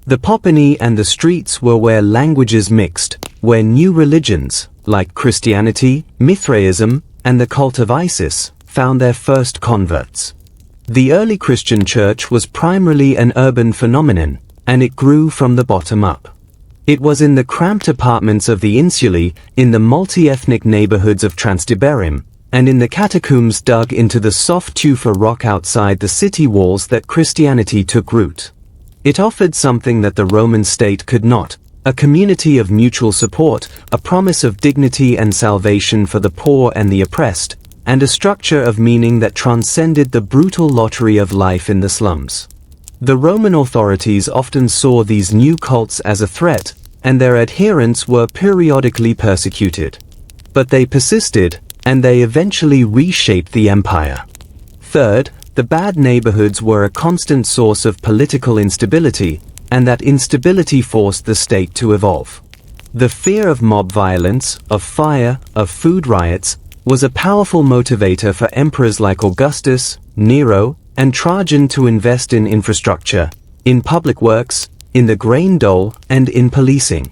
The Poponi and the streets were where languages mixed, where new religions, like Christianity, Mithraism, and the cult of Isis, found their first converts. The early Christian church was primarily an urban phenomenon, and it grew from the bottom up. It was in the cramped apartments of the Insulae, in the multi-ethnic neighborhoods of Transtiberim, and in the catacombs dug into the soft tufa rock outside the city walls that Christianity took root. It offered something that the Roman state could not: a community of mutual support, a promise of dignity and salvation for the poor and the oppressed, and a structure of meaning that transcended the brutal lottery of life in the slums. The Roman authorities often saw these new cults as a threat, and their adherents were periodically persecuted. But they persisted, and they eventually reshaped the empire. Third, the bad neighborhoods were a constant source of political instability, and that instability forced the state to evolve. The fear of mob violence, of fire, of food riots, was a powerful motivator for emperors like Augustus, Nero, and Trajan to invest in infrastructure, in public works, in the grain dole, and in policing.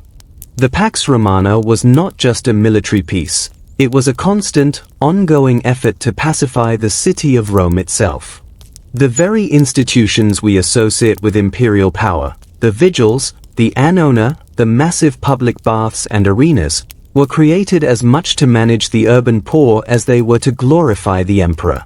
The Pax Romana was not just a military peace, it was a constant, ongoing effort to pacify the city of Rome itself. The very institutions we associate with imperial power, the vigils, the annona, the massive public baths and arenas, were created as much to manage the urban poor as they were to glorify the emperor.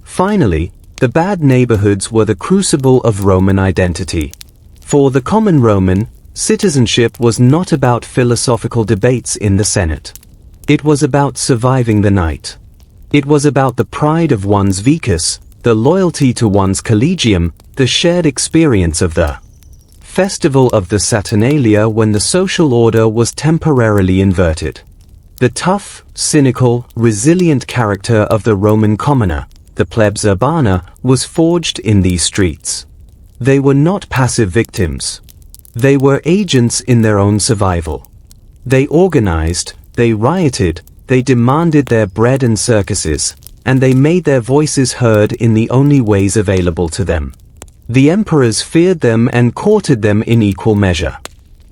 Finally, the bad neighborhoods were the crucible of Roman identity. For the common Roman, citizenship was not about philosophical debates in the Senate. It was about surviving the night. It was about the pride of one's vicus, the loyalty to one's collegium, the shared experience of the festival of the Saturnalia when the social order was temporarily inverted. The tough, cynical, resilient character of the Roman commoner, the plebs urbana, was forged in these streets. They were not passive victims. They were agents in their own survival. They organized, they rioted, they demanded their bread and circuses, and they made their voices heard in the only ways available to them. The emperors feared them and courted them in equal measure.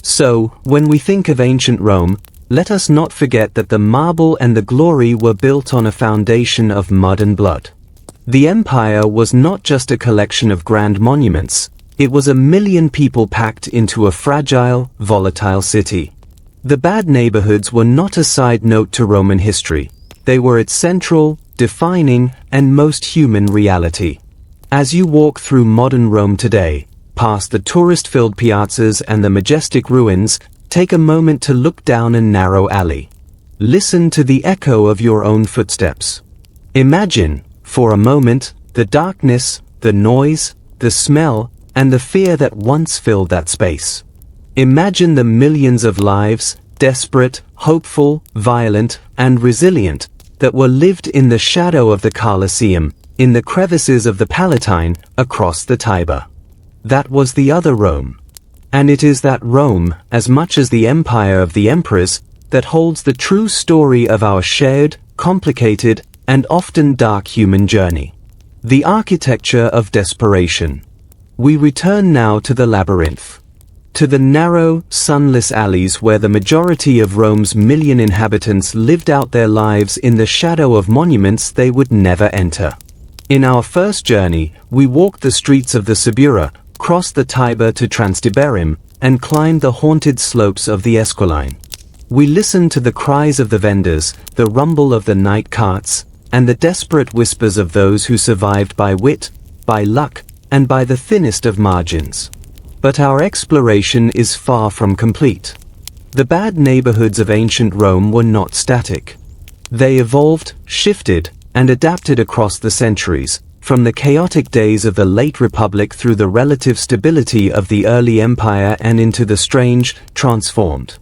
So, when we think of ancient Rome, let us not forget that the marble and the glory were built on a foundation of mud and blood. The empire was not just a collection of grand monuments, it was 1 million people packed into a fragile, volatile city. The bad neighborhoods were not a side note to Roman history, they were its central, defining, and most human reality. As you walk through modern Rome today, past the tourist-filled piazzas and the majestic ruins, take a moment to look down a narrow alley. Listen to the echo of your own footsteps. Imagine, for a moment, the darkness, the noise, the smell, and the fear that once filled that space. Imagine the millions of lives, desperate, hopeful, violent, and resilient, that were lived in the shadow of the Colosseum, in the crevices of the Palatine, across the Tiber. That was the other Rome. And it is that Rome, as much as the empire of the emperors, that holds the true story of our shared, complicated, and often dark human journey. The architecture of desperation. We return now to the labyrinth. To the narrow, sunless alleys where the majority of Rome's million inhabitants lived out their lives in the shadow of monuments they would never enter. In our first journey, we walked the streets of the Subura, crossed the Tiber to Transtiberim, and climbed the haunted slopes of the Esquiline. We listened to the cries of the vendors, the rumble of the night carts, and the desperate whispers of those who survived by wit, by luck, and by the thinnest of margins. But our exploration is far from complete. The bad neighborhoods of ancient Rome were not static. They evolved, shifted, and adapted across the centuries, from the chaotic days of the late Republic through the relative stability of the early Empire and into the strange, transformed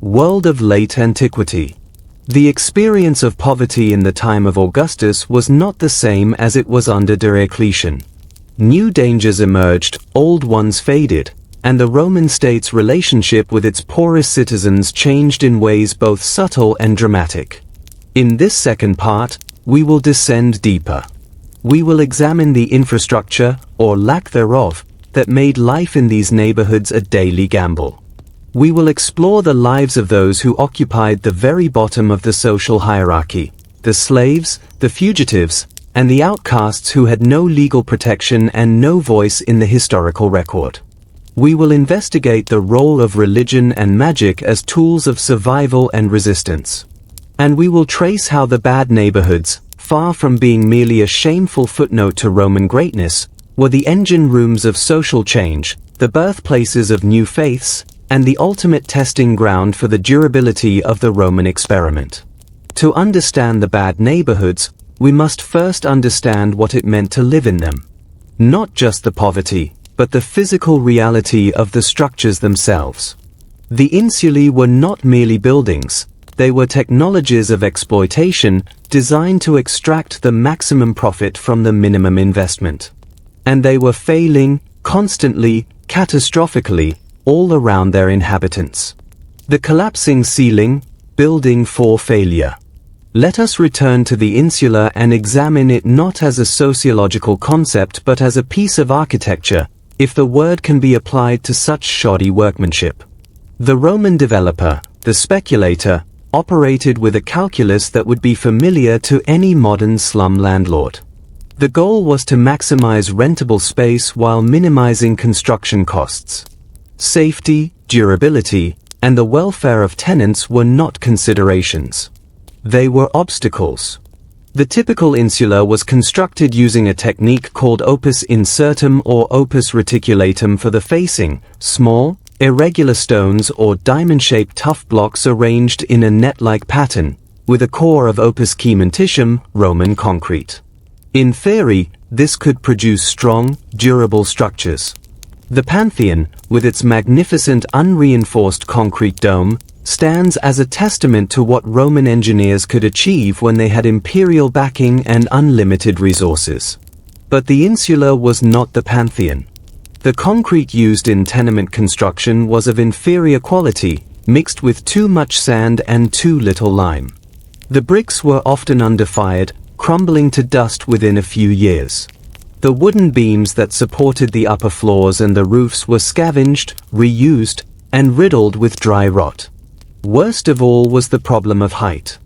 world of late antiquity. The experience of poverty in the time of Augustus was not the same as it was under Diocletian. New dangers emerged, old ones faded, and the Roman state's relationship with its poorest citizens changed in ways both subtle and dramatic. In this second part, we will descend deeper. We will examine the infrastructure, or lack thereof, that made life in these neighborhoods a daily gamble. We will explore the lives of those who occupied the very bottom of the social hierarchy, the slaves, the fugitives, and the outcasts who had no legal protection and no voice in the historical record. We will investigate the role of religion and magic as tools of survival and resistance. And we will trace how the bad neighborhoods, far from being merely a shameful footnote to Roman greatness, were the engine rooms of social change, the birthplaces of new faiths, and the ultimate testing ground for the durability of the Roman experiment. To understand the bad neighborhoods, we must first understand what it meant to live in them. Not just the poverty, but the physical reality of the structures themselves. The insulae were not merely buildings, they were technologies of exploitation designed to extract the maximum profit from the minimum investment. And they were failing, constantly, catastrophically, all around their inhabitants. The collapsing ceiling, building for failure. Let us return to the insula and examine it not as a sociological concept but as a piece of architecture, if the word can be applied to such shoddy workmanship. The Roman developer, the speculator, operated with a calculus that would be familiar to any modern slum landlord. The goal was to maximize rentable space while minimizing construction costs. Safety, durability, and the welfare of tenants were not considerations. They were obstacles. The typical insula was constructed using a technique called opus incertum or opus reticulatum for the facing, small, irregular stones or diamond-shaped tough blocks arranged in a net-like pattern, with a core of opus cementitium, Roman concrete. In theory, this could produce strong, durable structures. The Pantheon, with its magnificent unreinforced concrete dome, stands as a testament to what Roman engineers could achieve when they had imperial backing and unlimited resources. But the insula was not the Pantheon. The concrete used in tenement construction was of inferior quality, mixed with too much sand and too little lime. The bricks were often undefied, crumbling to dust within a few years. The wooden beams that supported the upper floors and the roofs were scavenged, reused, and riddled with dry rot. Worst of all was the problem of height.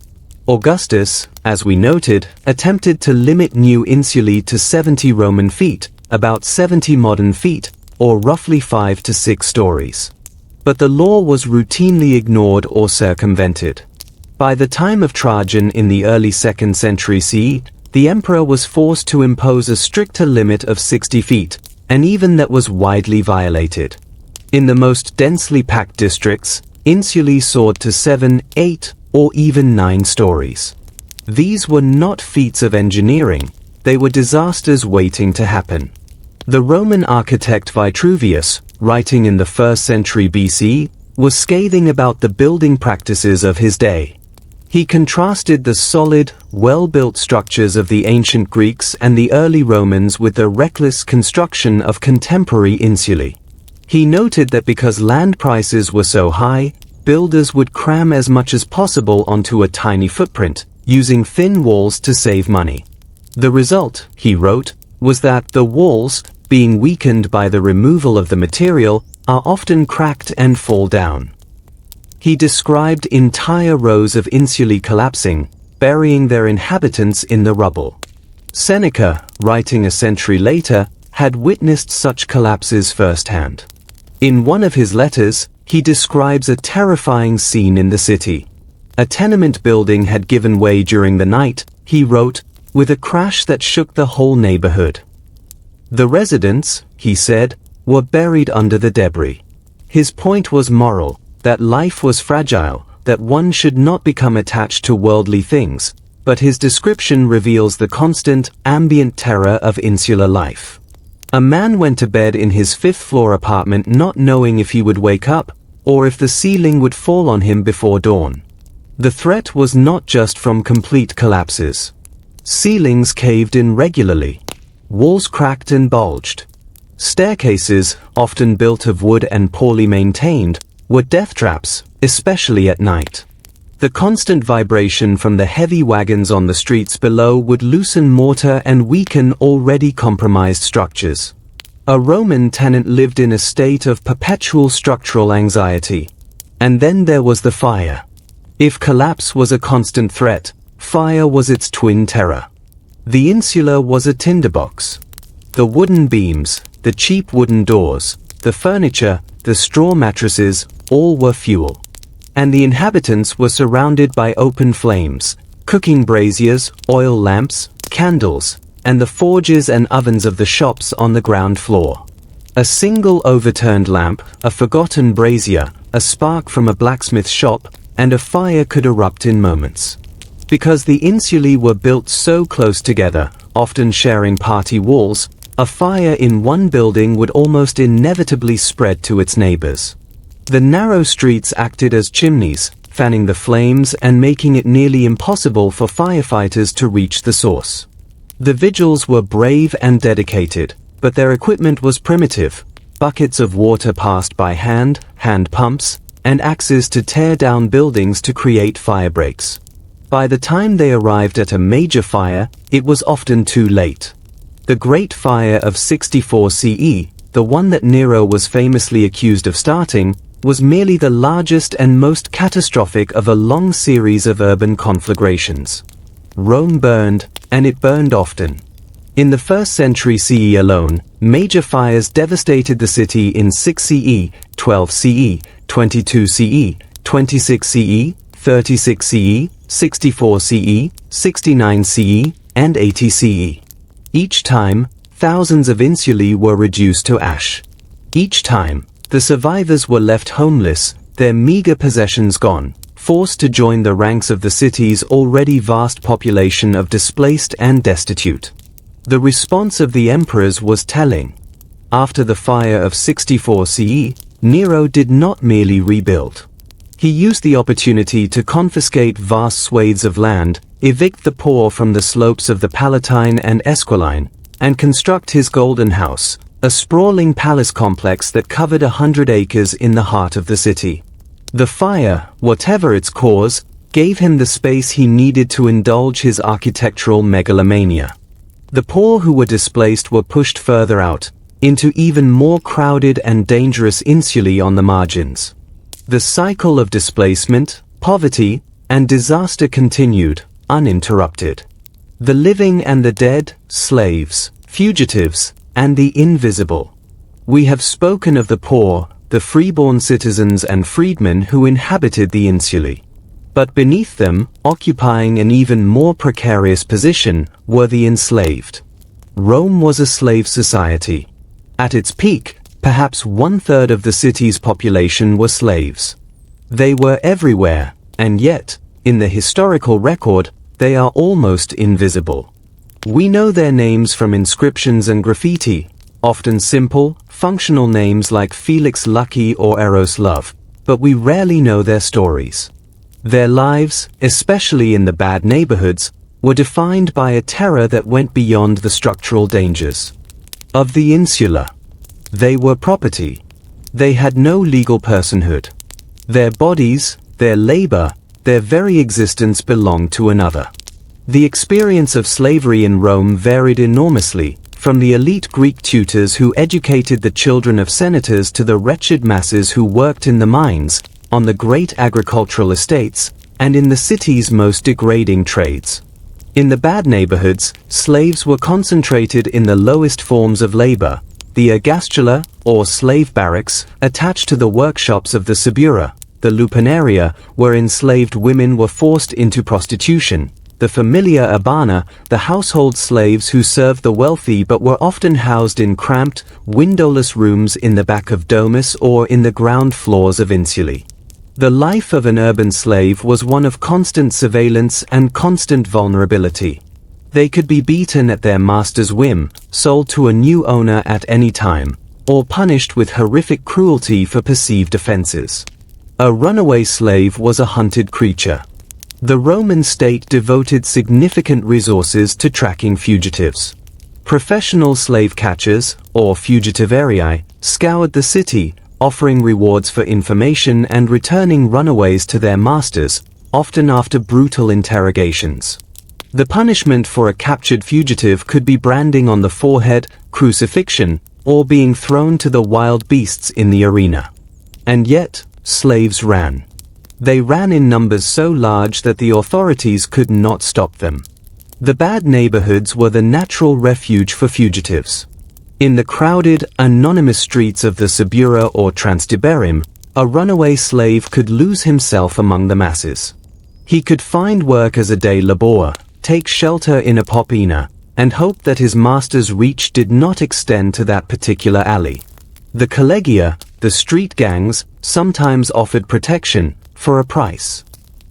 Augustus, as we noted, attempted to limit new insulae to 70 Roman feet, about 70 modern feet, or roughly 5 to 6 stories. But the law was routinely ignored or circumvented. By the time of Trajan in the early 2nd century CE, the emperor was forced to impose a stricter limit of 60 feet, and even that was widely violated. In the most densely packed districts, insulae soared to 7, 8, or even 9 stories. These were not feats of engineering, they were disasters waiting to happen. The Roman architect Vitruvius, writing in the 1st century BC, was scathing about the building practices of his day. He contrasted the solid, well-built structures of the ancient Greeks and the early Romans with the reckless construction of contemporary insulae. He noted that because land prices were so high, builders would cram as much as possible onto a tiny footprint, using thin walls to save money. The result, he wrote, was that the walls, being weakened by the removal of the material, are often cracked and fall down. He described entire rows of insulae collapsing, burying their inhabitants in the rubble. Seneca, writing a century later, had witnessed such collapses firsthand. In one of his letters, he describes a terrifying scene in the city. A tenement building had given way during the night, he wrote, with a crash that shook the whole neighborhood. The residents, he said, were buried under the debris. His point was moral, that life was fragile, that one should not become attached to worldly things, but his description reveals the constant, ambient terror of insular life. A man went to bed in his 5th-floor apartment not knowing if he would wake up, or if the ceiling would fall on him before dawn. The threat was not just from complete collapses. Ceilings caved in regularly. Walls cracked and bulged. Staircases, often built of wood and poorly maintained, were death traps, especially at night. The constant vibration from the heavy wagons on the streets below would loosen mortar and weaken already compromised structures. A Roman tenant lived in a state of perpetual structural anxiety. And then there was the fire. If collapse was a constant threat, fire was its twin terror. The insula was a tinderbox. The wooden beams, the cheap wooden doors, the furniture, the straw mattresses, all were fuel. And the inhabitants were surrounded by open flames, cooking braziers, oil lamps, candles, and the forges and ovens of the shops on the ground floor. A single overturned lamp, a forgotten brazier, a spark from a blacksmith shop, and a fire could erupt in moments. Because the insulae were built so close together, often sharing party walls, a fire in one building would almost inevitably spread to its neighbors. The narrow streets acted as chimneys, fanning the flames and making it nearly impossible for firefighters to reach the source. The vigils were brave and dedicated, but their equipment was primitive. Buckets of water passed by hand pumps, and axes to tear down buildings to create fire breaks. By the time they arrived at a major fire, it was often too late. The Great Fire of 64 CE, the one that Nero was famously accused of starting, was merely the largest and most catastrophic of a long series of urban conflagrations. Rome burned, and it burned often. In the 1st century CE alone, major fires devastated the city in 6 CE, 12 CE, 22 CE, 26 CE, 36 CE, 64 CE, 69 CE, and 80 CE. Each time, thousands of insulae were reduced to ash. Each time, the survivors were left homeless, their meager possessions gone, forced to join the ranks of the city's already vast population of displaced and destitute. The response of the emperors was telling. After the fire of 64 CE, Nero did not merely rebuild. He used the opportunity to confiscate vast swathes of land, evict the poor from the slopes of the Palatine and Esquiline, and construct his Golden House, a sprawling palace complex that covered 100 acres in the heart of the city. The fire, whatever its cause, gave him the space he needed to indulge his architectural megalomania. The poor who were displaced were pushed further out, into even more crowded and dangerous insulae on the margins. The cycle of displacement, poverty, and disaster continued, uninterrupted. The living and the dead, slaves, fugitives, and the invisible. We have spoken of the poor, the freeborn citizens and freedmen who inhabited the insulae. But beneath them, occupying an even more precarious position, were the enslaved. Rome was a slave society. At its peak, perhaps 1/3 of the city's population were slaves. They were everywhere, and yet, in the historical record, they are almost invisible. We know their names from inscriptions and graffiti, often simple, functional names like Felix Lucky or Eros Love, but we rarely know their stories. Their lives, especially in the bad neighborhoods, were defined by a terror that went beyond the structural dangers of the insula. They were property. They had no legal personhood. Their bodies, their labor, their very existence belonged to another. The experience of slavery in Rome varied enormously, from the elite Greek tutors who educated the children of senators to the wretched masses who worked in the mines, on the great agricultural estates, and in the city's most degrading trades. In the bad neighborhoods, slaves were concentrated in the lowest forms of labor, the ergastula, or slave barracks, attached to the workshops of the subura, the lupanaria, where enslaved women were forced into prostitution, the familia urbana, the household slaves who served the wealthy but were often housed in cramped, windowless rooms in the back of domus or in the ground floors of insulae. The life of an urban slave was one of constant surveillance and constant vulnerability. They could be beaten at their master's whim, sold to a new owner at any time, or punished with horrific cruelty for perceived offenses. A runaway slave was a hunted creature. The Roman state devoted significant resources to tracking fugitives. Professional slave catchers, or fugitivarii, scoured the city, offering rewards for information and returning runaways to their masters, often after brutal interrogations. The punishment for a captured fugitive could be branding on the forehead, crucifixion, or being thrown to the wild beasts in the arena. And yet, slaves ran. They ran in numbers so large that the authorities could not stop them. The bad neighborhoods were the natural refuge for fugitives. In the crowded, anonymous streets of the Subura or Transtiberim, a runaway slave could lose himself among the masses. He could find work as a day laborer, take shelter in a popina, and hope that his master's reach did not extend to that particular alley. The collegia, the street gangs, sometimes offered protection, for a price.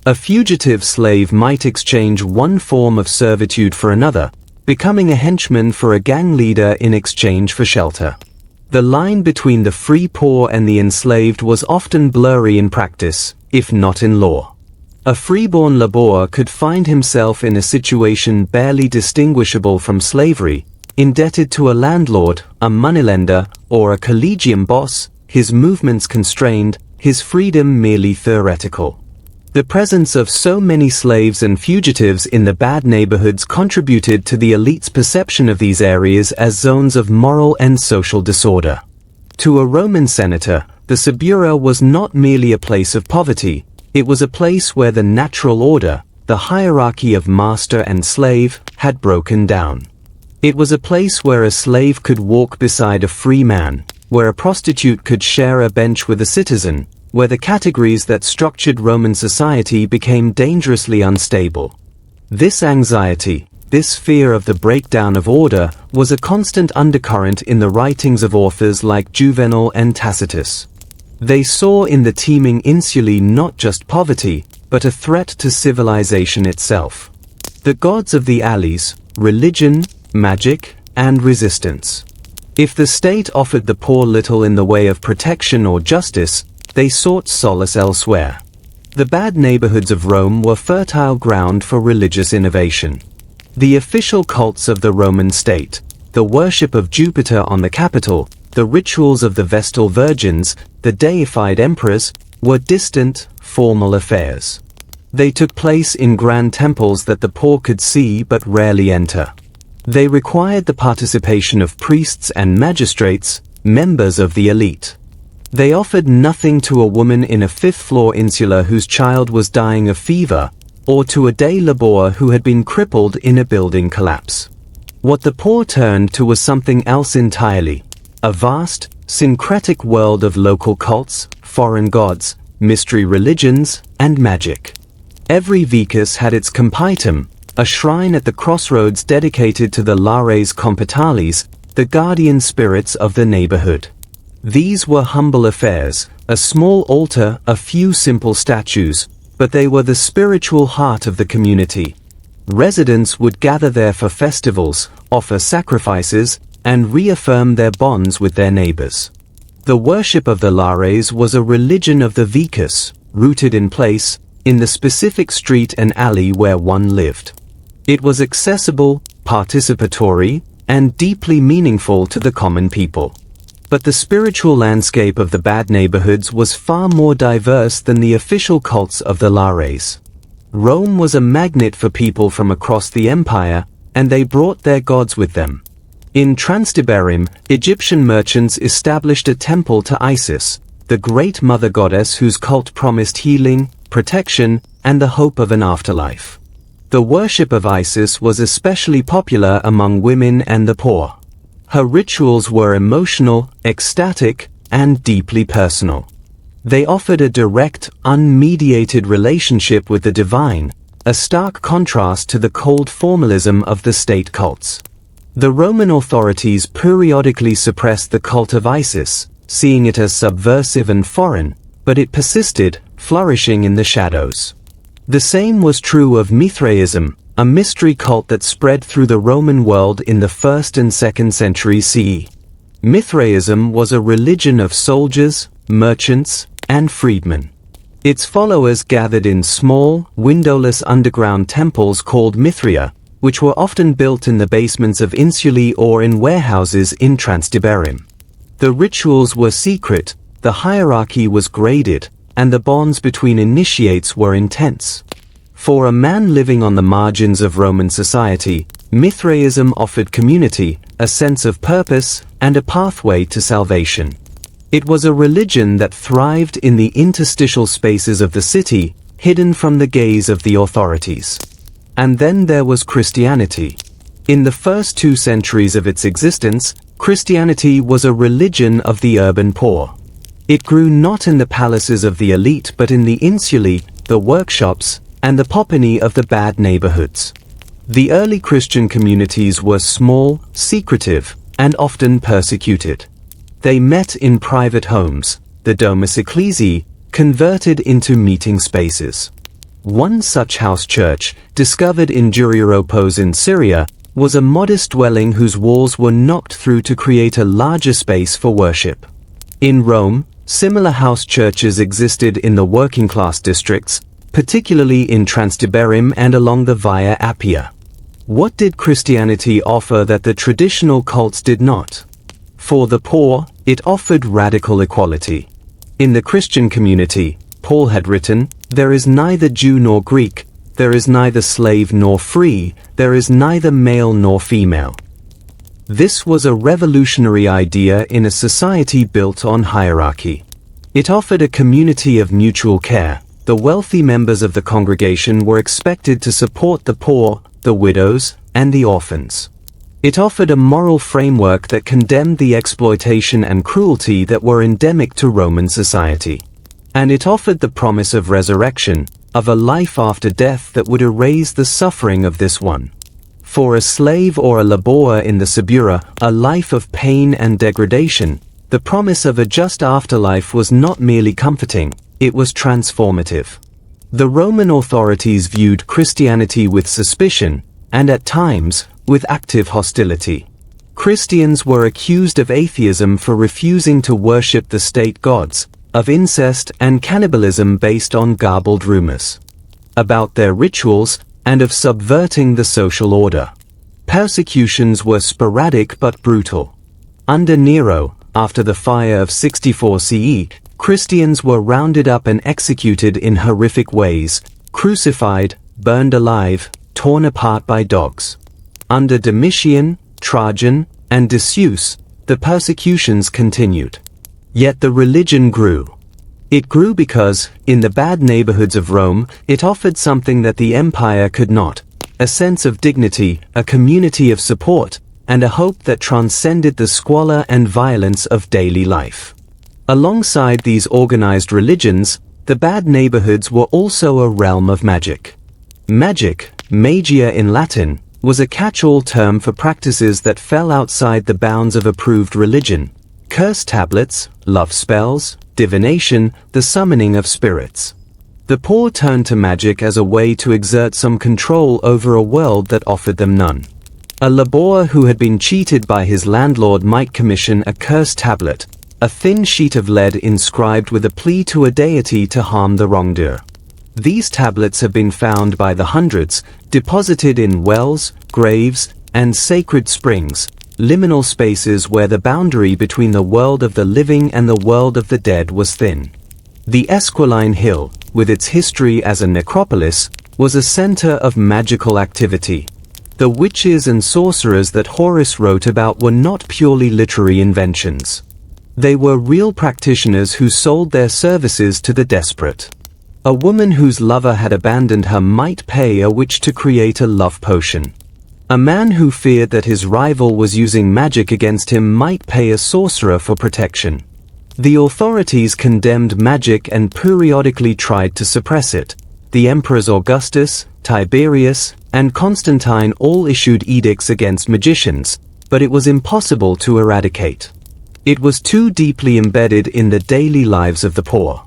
A fugitive slave might exchange one form of servitude for another, becoming a henchman for a gang leader in exchange for shelter. The line between the free poor and the enslaved was often blurry in practice, if not in law. A freeborn laborer could find himself in a situation barely distinguishable from slavery, indebted to a landlord, a moneylender, or a collegium boss, his movements constrained, his freedom merely theoretical. The presence of so many slaves and fugitives in the bad neighborhoods contributed to the elite's perception of these areas as zones of moral and social disorder. To a Roman senator, the Subura was not merely a place of poverty, it was a place where the natural order, the hierarchy of master and slave, had broken down. It was a place where a slave could walk beside a free man, where a prostitute could share a bench with a citizen, where the categories that structured Roman society became dangerously unstable. This anxiety, this fear of the breakdown of order, was a constant undercurrent in the writings of authors like Juvenal and Tacitus. They saw in the teeming insulae not just poverty, but a threat to civilization itself. The gods of the alleys, religion, magic, and resistance. If the state offered the poor little in the way of protection or justice, they sought solace elsewhere. The bad neighborhoods of Rome were fertile ground for religious innovation. The official cults of the Roman state, the worship of Jupiter on the Capitol, the rituals of the Vestal Virgins, the deified emperors, were distant, formal affairs. They took place in grand temples that the poor could see but rarely enter. They required the participation of priests and magistrates, members of the elite. They offered nothing to a woman in a fifth-floor insula whose child was dying of fever, or to a day laborer who had been crippled in a building collapse. What the poor turned to was something else entirely, a vast, syncretic world of local cults, foreign gods, mystery religions, and magic. Every vicus had its compitum, a shrine at the crossroads dedicated to the lares compitales, the guardian spirits of the neighborhood. These were humble affairs, a small altar, a few simple statues, but they were the spiritual heart of the community. Residents would gather there for festivals, offer sacrifices, and reaffirm their bonds with their neighbors. The worship of the Lares was a religion of the vicus, rooted in place, in the specific street and alley where one lived. It was accessible, participatory, and deeply meaningful to the common people. But the spiritual landscape of the bad neighborhoods was far more diverse than the official cults of the Lares. Rome was a magnet for people from across the empire, and they brought their gods with them. In Transtiberim, Egyptian merchants established a temple to Isis, the great mother goddess whose cult promised healing, protection, and the hope of an afterlife. The worship of Isis was especially popular among women and the poor. Her rituals were emotional, ecstatic, and deeply personal. They offered a direct, unmediated relationship with the divine, a stark contrast to the cold formalism of the state cults. The Roman authorities periodically suppressed the cult of Isis, seeing it as subversive and foreign, but it persisted, flourishing in the shadows. The same was true of Mithraism, a mystery cult that spread through the Roman world in the 1st and 2nd centuries CE. Mithraism was a religion of soldiers, merchants, and freedmen. Its followers gathered in small, windowless underground temples called Mithraea, which were often built in the basements of Insulae or in warehouses in Transtiberim. The rituals were secret, the hierarchy was graded, and the bonds between initiates were intense. For a man living on the margins of Roman society, Mithraism offered community, a sense of purpose, and a pathway to salvation. It was a religion that thrived in the interstitial spaces of the city, hidden from the gaze of the authorities. And then there was Christianity. In the first 2 centuries of its existence, Christianity was a religion of the urban poor. It grew not in the palaces of the elite but in the insulae, the workshops, and the popini of the bad neighborhoods. The early Christian communities were small, secretive, and often persecuted. They met in private homes, the domus ecclesiae, converted into meeting spaces. One such house church, discovered in Duriropos in Syria, was a modest dwelling whose walls were knocked through to create a larger space for worship. In Rome, similar house churches existed in the working-class districts, particularly in Transtiberim and along the Via Appia. What did Christianity offer that the traditional cults did not? For the poor, it offered radical equality. In the Christian community, Paul had written, "There is neither Jew nor Greek, there is neither slave nor free, there is neither male nor female." This was a revolutionary idea in a society built on hierarchy. It offered a community of mutual care. The wealthy members of the congregation were expected to support the poor, the widows, and the orphans. It offered a moral framework that condemned the exploitation and cruelty that were endemic to Roman society. And it offered the promise of resurrection, of a life after death that would erase the suffering of this one. For a slave or a laborer in the Subura, a life of pain and degradation, the promise of a just afterlife was not merely comforting, it was transformative. The Roman authorities viewed Christianity with suspicion, and at times, with active hostility. Christians were accused of atheism for refusing to worship the state gods, of incest and cannibalism based on garbled rumors about their rituals, and of subverting the social order. Persecutions were sporadic but brutal. Under Nero, after the fire of 64 CE, Christians were rounded up and executed in horrific ways, crucified, burned alive, torn apart by dogs. Under Domitian, Trajan, and Decius, the persecutions continued. Yet the religion grew. It grew because, in the bad neighborhoods of Rome, it offered something that the empire could not: a sense of dignity, a community of support, and a hope that transcended the squalor and violence of daily life. Alongside these organized religions, the bad neighborhoods were also a realm of magic. Magic, magia in Latin, was a catch-all term for practices that fell outside the bounds of approved religion. Curse tablets, love spells, divination, the summoning of spirits. The poor turned to magic as a way to exert some control over a world that offered them none. A laborer who had been cheated by his landlord might commission a curse tablet, a thin sheet of lead inscribed with a plea to a deity to harm the wrongdoer. These tablets have been found by the hundreds, deposited in wells, graves, and sacred springs, liminal spaces where the boundary between the world of the living and the world of the dead was thin. The Esquiline Hill, with its history as a necropolis, was a center of magical activity. The witches and sorcerers that Horace wrote about were not purely literary inventions. They were real practitioners who sold their services to the desperate. A woman whose lover had abandoned her might pay a witch to create a love potion. A man who feared that his rival was using magic against him might pay a sorcerer for protection. The authorities condemned magic and periodically tried to suppress it. The emperors Augustus, Tiberius, and Constantine all issued edicts against magicians, but it was impossible to eradicate. It was too deeply embedded in the daily lives of the poor.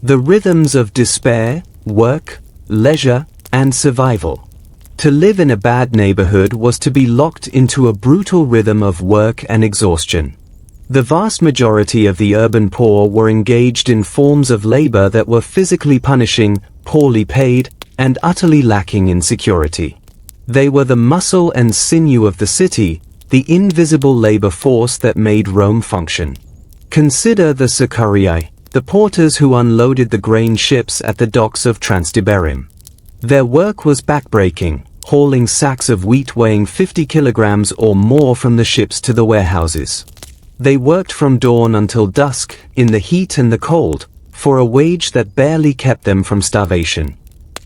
The rhythms of despair, work, leisure, and survival. To live in a bad neighborhood was to be locked into a brutal rhythm of work and exhaustion. The vast majority of the urban poor were engaged in forms of labor that were physically punishing, poorly paid, and utterly lacking in security. They were the muscle and sinew of the city, the invisible labor force that made Rome function. Consider the Sicarii, the porters who unloaded the grain ships at the docks of Transtiberim. Their work was backbreaking, hauling sacks of wheat weighing 50 kilograms or more from the ships to the warehouses. They worked from dawn until dusk, in the heat and the cold, for a wage that barely kept them from starvation.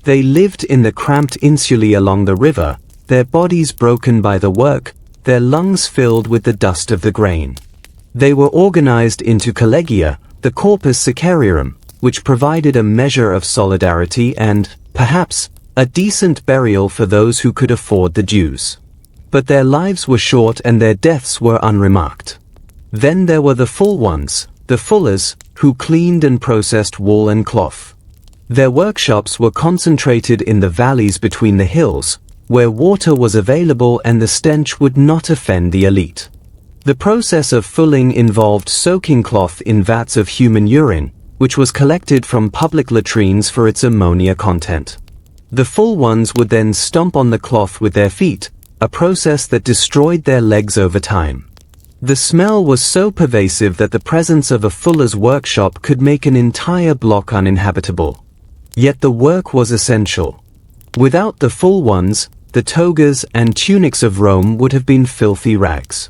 They lived in the cramped insulae along the river, their bodies broken by the work, their lungs filled with the dust of the grain. They were organized into collegia, the corpus sicarium, which provided a measure of solidarity and, perhaps, a decent burial for those who could afford the dues. But their lives were short and their deaths were unremarked. Then there were the full ones, the fullers, who cleaned and processed wool and cloth. Their workshops were concentrated in the valleys between the hills, where water was available and the stench would not offend the elite. The process of fulling involved soaking cloth in vats of human urine, which was collected from public latrines for its ammonia content. The full ones would then stomp on the cloth with their feet, a process that destroyed their legs over time. The smell was so pervasive that the presence of a fuller's workshop could make an entire block uninhabitable. Yet the work was essential. Without the full ones, the togas and tunics of Rome would have been filthy rags.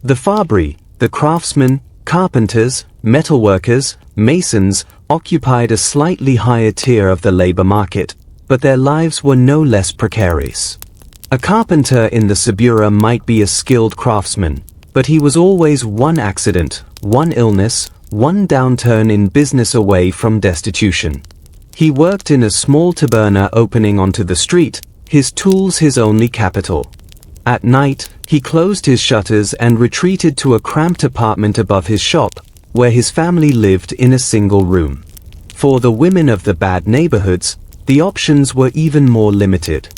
The fabbri, the craftsmen, carpenters, metalworkers, masons, occupied a slightly higher tier of the labor market, but their lives were no less precarious. A carpenter in the Subura might be a skilled craftsman, but he was always one accident, one illness, one downturn in business away from destitution. He worked in a small taberna opening onto the street, his tools his only capital. At night, he closed his shutters and retreated to a cramped apartment above his shop, where his family lived in a single room. For the women of the bad neighborhoods, the options were even more limited.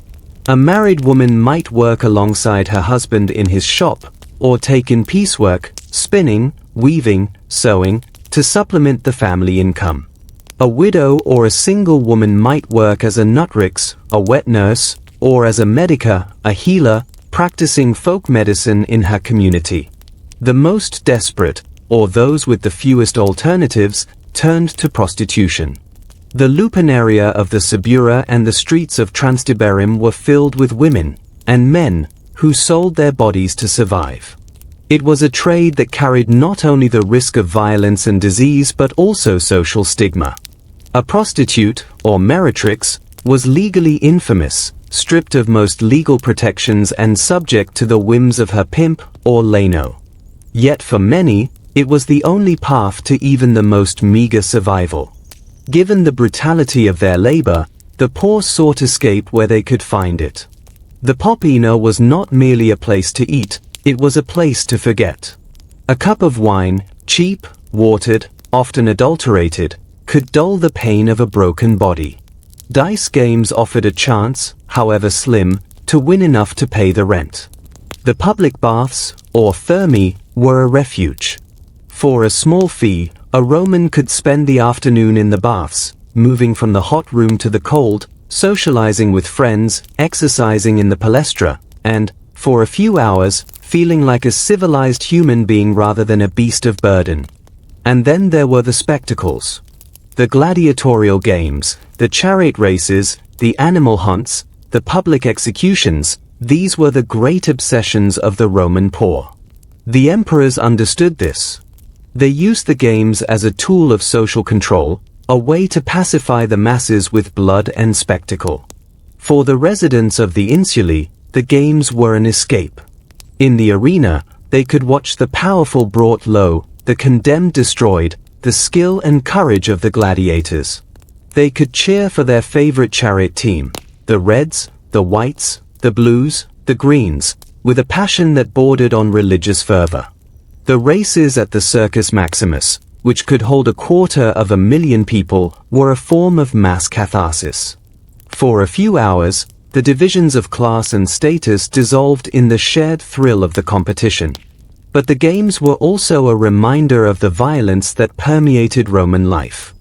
A married woman might work alongside her husband in his shop, or take in piecework, spinning, weaving, sewing, to supplement the family income. A widow or a single woman might work as a nutrix, a wet nurse, or as a medica, a healer, practicing folk medicine in her community. The most desperate, or those with the fewest alternatives, turned to prostitution. The lupanaria of the Subura and the streets of Transtiberim were filled with women, and men, who sold their bodies to survive. It was a trade that carried not only the risk of violence and disease but also social stigma. A prostitute, or meretrix, was legally infamous, stripped of most legal protections and subject to the whims of her pimp or lano. Yet for many, it was the only path to even the most meager survival. Given the brutality of their labor, the poor sought escape where they could find it. The popino was not merely a place to eat, it was a place to forget. A cup of wine, cheap, watered, often adulterated, could dull the pain of a broken body. Dice games offered a chance, however slim, to win enough to pay the rent. The public baths, or thermae, were a refuge. For a small fee, a Roman could spend the afternoon in the baths, moving from the hot room to the cold, socializing with friends, exercising in the palestra, and, for a few hours, feeling like a civilized human being rather than a beast of burden. And then there were the spectacles. The gladiatorial games, the chariot races, the animal hunts, the public executions, these were the great obsessions of the Roman poor. The emperors understood this. They used the games as a tool of social control, a way to pacify the masses with blood and spectacle. For the residents of the Insulae, the games were an escape. In the arena, they could watch the powerful brought low, the condemned destroyed, the skill and courage of the gladiators. They could cheer for their favorite chariot team, the reds, the whites, the blues, the greens, with a passion that bordered on religious fervor. The races at the Circus Maximus, which could hold 250,000 people, were a form of mass catharsis. For a few hours, the divisions of class and status dissolved in the shared thrill of the competition. But the games were also a reminder of the violence that permeated Roman life.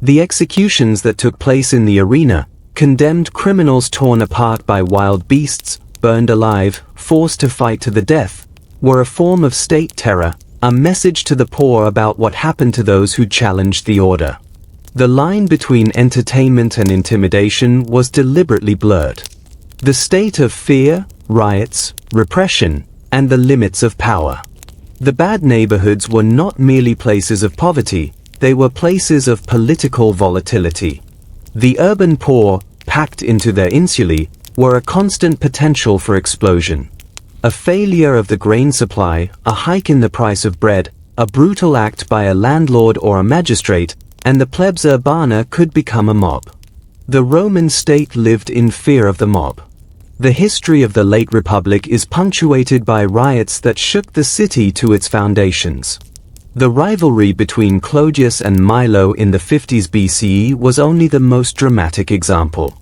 The executions that took place in the arena, condemned criminals torn apart by wild beasts, burned alive, forced to fight to the death, were a form of state terror, a message to the poor about what happened to those who challenged the order. The line between entertainment and intimidation was deliberately blurred. The state of fear, riots, repression, and the limits of power. The bad neighborhoods were not merely places of poverty, they were places of political volatility. The urban poor, packed into their insulae, were a constant potential for explosion. A failure of the grain supply, a hike in the price of bread, a brutal act by a landlord or a magistrate, and the plebs urbana could become a mob. The Roman state lived in fear of the mob. The history of the late Republic is punctuated by riots that shook the city to its foundations. The rivalry between Clodius and Milo in the 50s BCE was only the most dramatic example.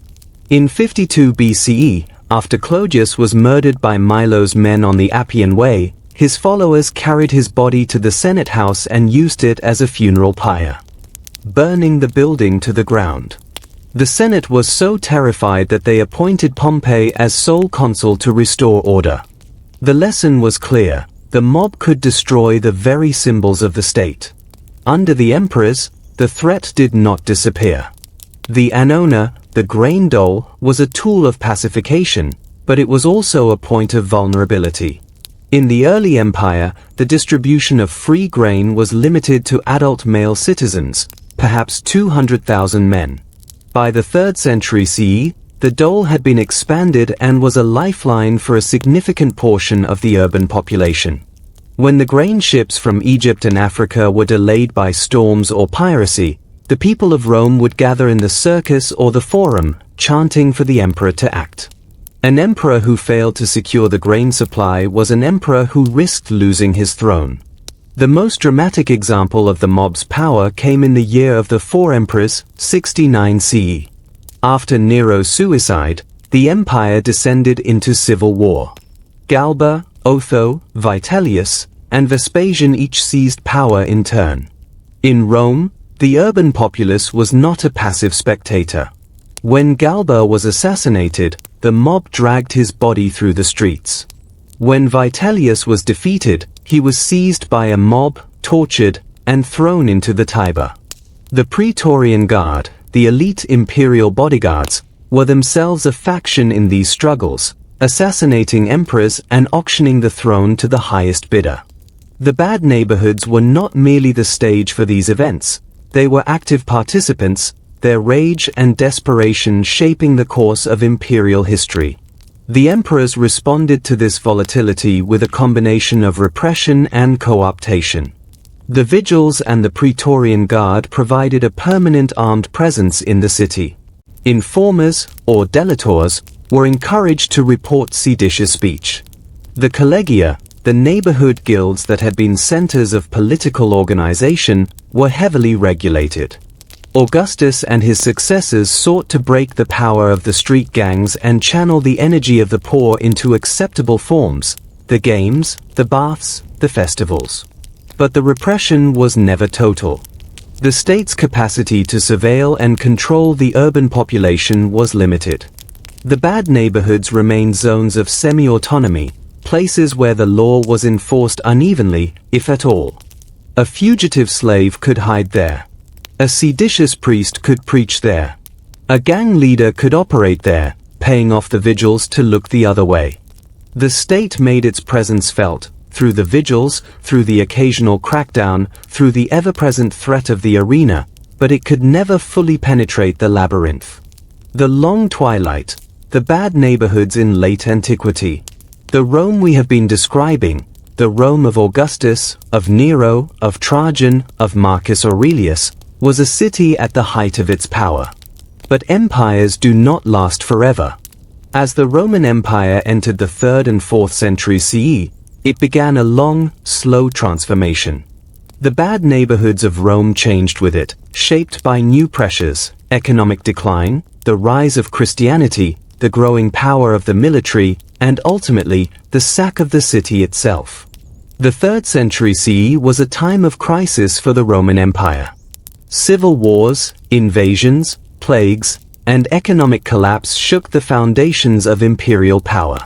In 52 BCE, after Clodius was murdered by Milo's men on the Appian Way, his followers carried his body to the Senate house and used it as a funeral pyre, burning the building to the ground. The Senate was so terrified that they appointed Pompey as sole consul to restore order. The lesson was clear: the mob could destroy the very symbols of the state. Under the emperors, the threat did not disappear. The annona, the grain dole, was a tool of pacification, but it was also a point of vulnerability. In the early empire, the distribution of free grain was limited to adult male citizens, perhaps 200,000 men. By the 3rd century CE, the dole had been expanded and was a lifeline for a significant portion of the urban population. When the grain ships from Egypt and Africa were delayed by storms or piracy, the people of Rome would gather in the circus or the forum, chanting for the emperor to act. An emperor who failed to secure the grain supply was an emperor who risked losing his throne. The most dramatic example of the mob's power came in the year of the 4 emperors, 69 CE. After Nero's suicide, the empire descended into civil war. Galba, Otho, Vitellius, and Vespasian each seized power in turn. In Rome, the urban populace was not a passive spectator. When Galba was assassinated, the mob dragged his body through the streets. When Vitellius was defeated, he was seized by a mob, tortured, and thrown into the Tiber. The Praetorian Guard, the elite imperial bodyguards, were themselves a faction in these struggles, assassinating emperors and auctioning the throne to the highest bidder. The bad neighborhoods were not merely the stage for these events, they were active participants, their rage and desperation shaping the course of imperial history. The emperors responded to this volatility with a combination of repression and co-optation. The vigils and the Praetorian Guard provided a permanent armed presence in the city. Informers, or delators, were encouraged to report seditious speech. The collegia, the neighborhood guilds that had been centers of political organization, were heavily regulated. Augustus and his successors sought to break the power of the street gangs and channel the energy of the poor into acceptable forms, the games, the baths, the festivals. But the repression was never total. The state's capacity to surveil and control the urban population was limited. The bad neighborhoods remained zones of semi-autonomy, places where the law was enforced unevenly, if at all. A fugitive slave could hide there. A seditious priest could preach there. A gang leader could operate there, paying off the vigils to look the other way. The state made its presence felt, through the vigils, through the occasional crackdown, through the ever-present threat of the arena, but it could never fully penetrate the labyrinth. The long twilight, the bad neighborhoods in late antiquity, the Rome we have been describing, the Rome of Augustus, of Nero, of Trajan, of Marcus Aurelius, was a city at the height of its power. But empires do not last forever. As the Roman Empire entered the 3rd and 4th centuries CE, it began a long, slow transformation. The bad neighborhoods of Rome changed with it, shaped by new pressures, economic decline, the rise of Christianity, the growing power of the military, and ultimately, the sack of the city itself. The 3rd century CE was a time of crisis for the Roman Empire. Civil wars, invasions, plagues, and economic collapse shook the foundations of imperial power.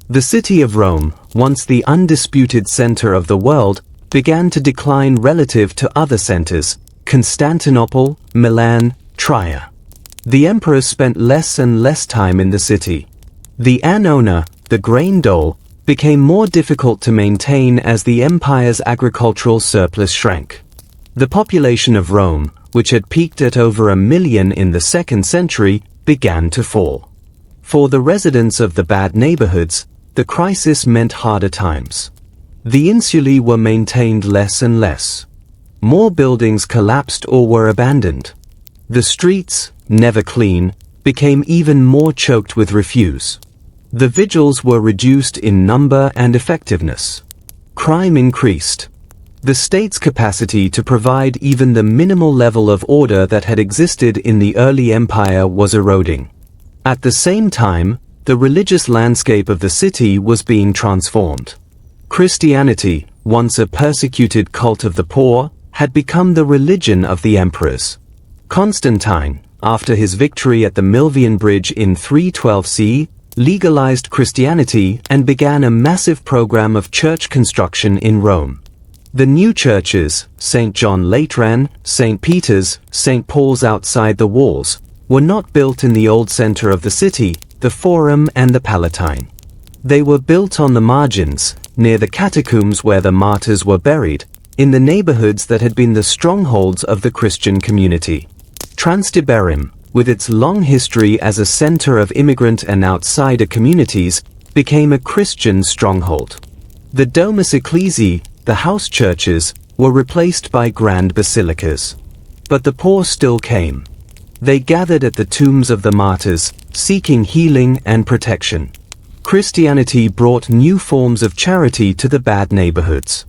The city of Rome, once the undisputed center of the world, began to decline relative to other centers, Constantinople, Milan, Trier. The emperors spent less and less time in the city. The annona, the grain dole, became more difficult to maintain as the empire's agricultural surplus shrank. The population of Rome, which had peaked at over 1 million in the 2nd century, began to fall. For the residents of the bad neighborhoods, the crisis meant harder times. The insulae were maintained less and less. More buildings collapsed or were abandoned. The streets, never clean, became even more choked with refuse. The vigils were reduced in number and effectiveness. Crime increased. The state's capacity to provide even the minimal level of order that had existed in the early empire was eroding. At the same time, the religious landscape of the city was being transformed. Christianity, once a persecuted cult of the poor, had become the religion of the emperors. Constantine, after his victory at the Milvian Bridge in 312 CE, legalized Christianity and began a massive program of church construction in Rome. The new churches, St. John Lateran, St. Peter's, St. Paul's outside the walls, were not built in the old center of the city, the Forum and the Palatine. They were built on the margins, near the catacombs where the martyrs were buried, in the neighborhoods that had been the strongholds of the Christian community. Transtiberim, with its long history as a center of immigrant and outsider communities, became a Christian stronghold. The Domus Ecclesiae, the house churches, were replaced by grand basilicas. But the poor still came. They gathered at the tombs of the martyrs, seeking healing and protection. Christianity brought new forms of charity to the bad neighborhoods.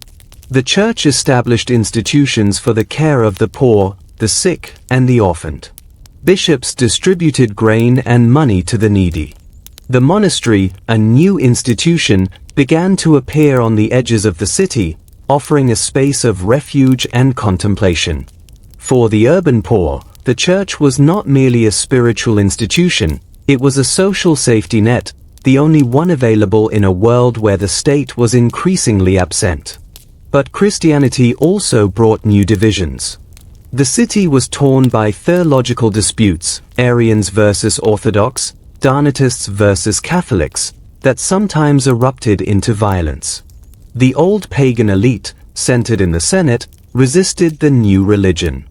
The church established institutions for the care of the poor, the sick, and the orphaned. Bishops distributed grain and money to the needy. The monastery, a new institution, began to appear on the edges of the city, offering a space of refuge and contemplation. For the urban poor, the church was not merely a spiritual institution, it was a social safety net, the only one available in a world where the state was increasingly absent. But Christianity also brought new divisions. The city was torn by theological disputes, Arians versus Orthodox, Donatists versus Catholics, that sometimes erupted into violence. The old pagan elite, centered in the Senate, resisted the new religion.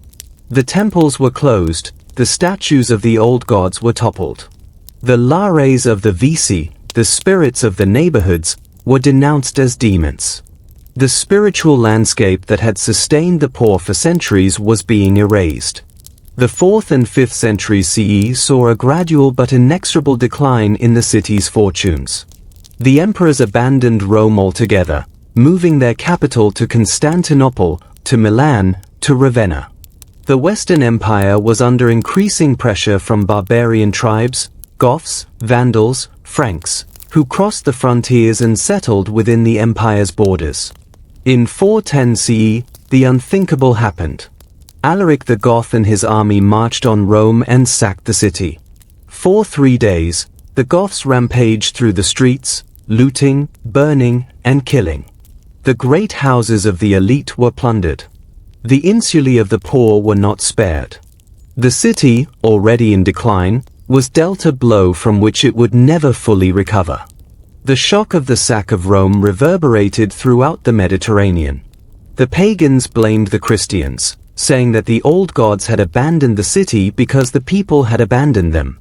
The temples were closed, the statues of the old gods were toppled. The lares of the vici, the spirits of the neighborhoods, were denounced as demons. The spiritual landscape that had sustained the poor for centuries was being erased. The 4th and 5th centuries CE saw a gradual but inexorable decline in the city's fortunes. The emperors abandoned Rome altogether, moving their capital to Constantinople, to Milan, to Ravenna. The Western Empire was under increasing pressure from barbarian tribes, Goths, Vandals, Franks, who crossed the frontiers and settled within the empire's borders. In 410 CE, the unthinkable happened. Alaric the Goth and his army marched on Rome and sacked the city. For 3 days, the Goths rampaged through the streets, looting, burning, and killing. The great houses of the elite were plundered. The insulae of the poor were not spared. The city, already in decline, was dealt a blow from which it would never fully recover. The shock of the sack of Rome reverberated throughout the Mediterranean. The pagans blamed the Christians, saying that the old gods had abandoned the city because the people had abandoned them.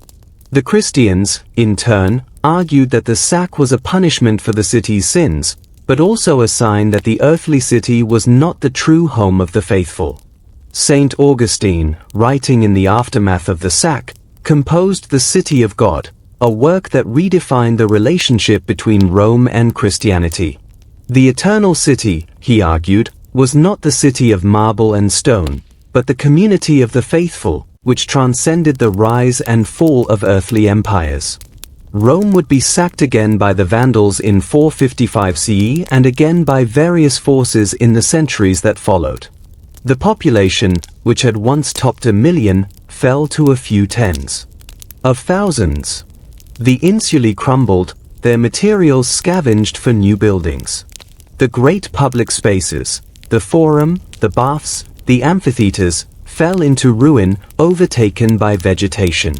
The Christians, in turn, argued that the sack was a punishment for the city's sins, but also a sign that the earthly city was not the true home of the faithful. Saint Augustine, writing in the aftermath of the sack, composed The City of God, a work that redefined the relationship between Rome and Christianity. The eternal city, he argued, was not the city of marble and stone, but the community of the faithful, which transcended the rise and fall of earthly empires. Rome would be sacked again by the Vandals in 455 CE and again by various forces in the centuries that followed. The population, which had once topped 1 million, fell to a few tens of thousands. The insulae crumbled, their materials scavenged for new buildings. The great public spaces, the forum, the baths, the amphitheaters, fell into ruin, overtaken by vegetation.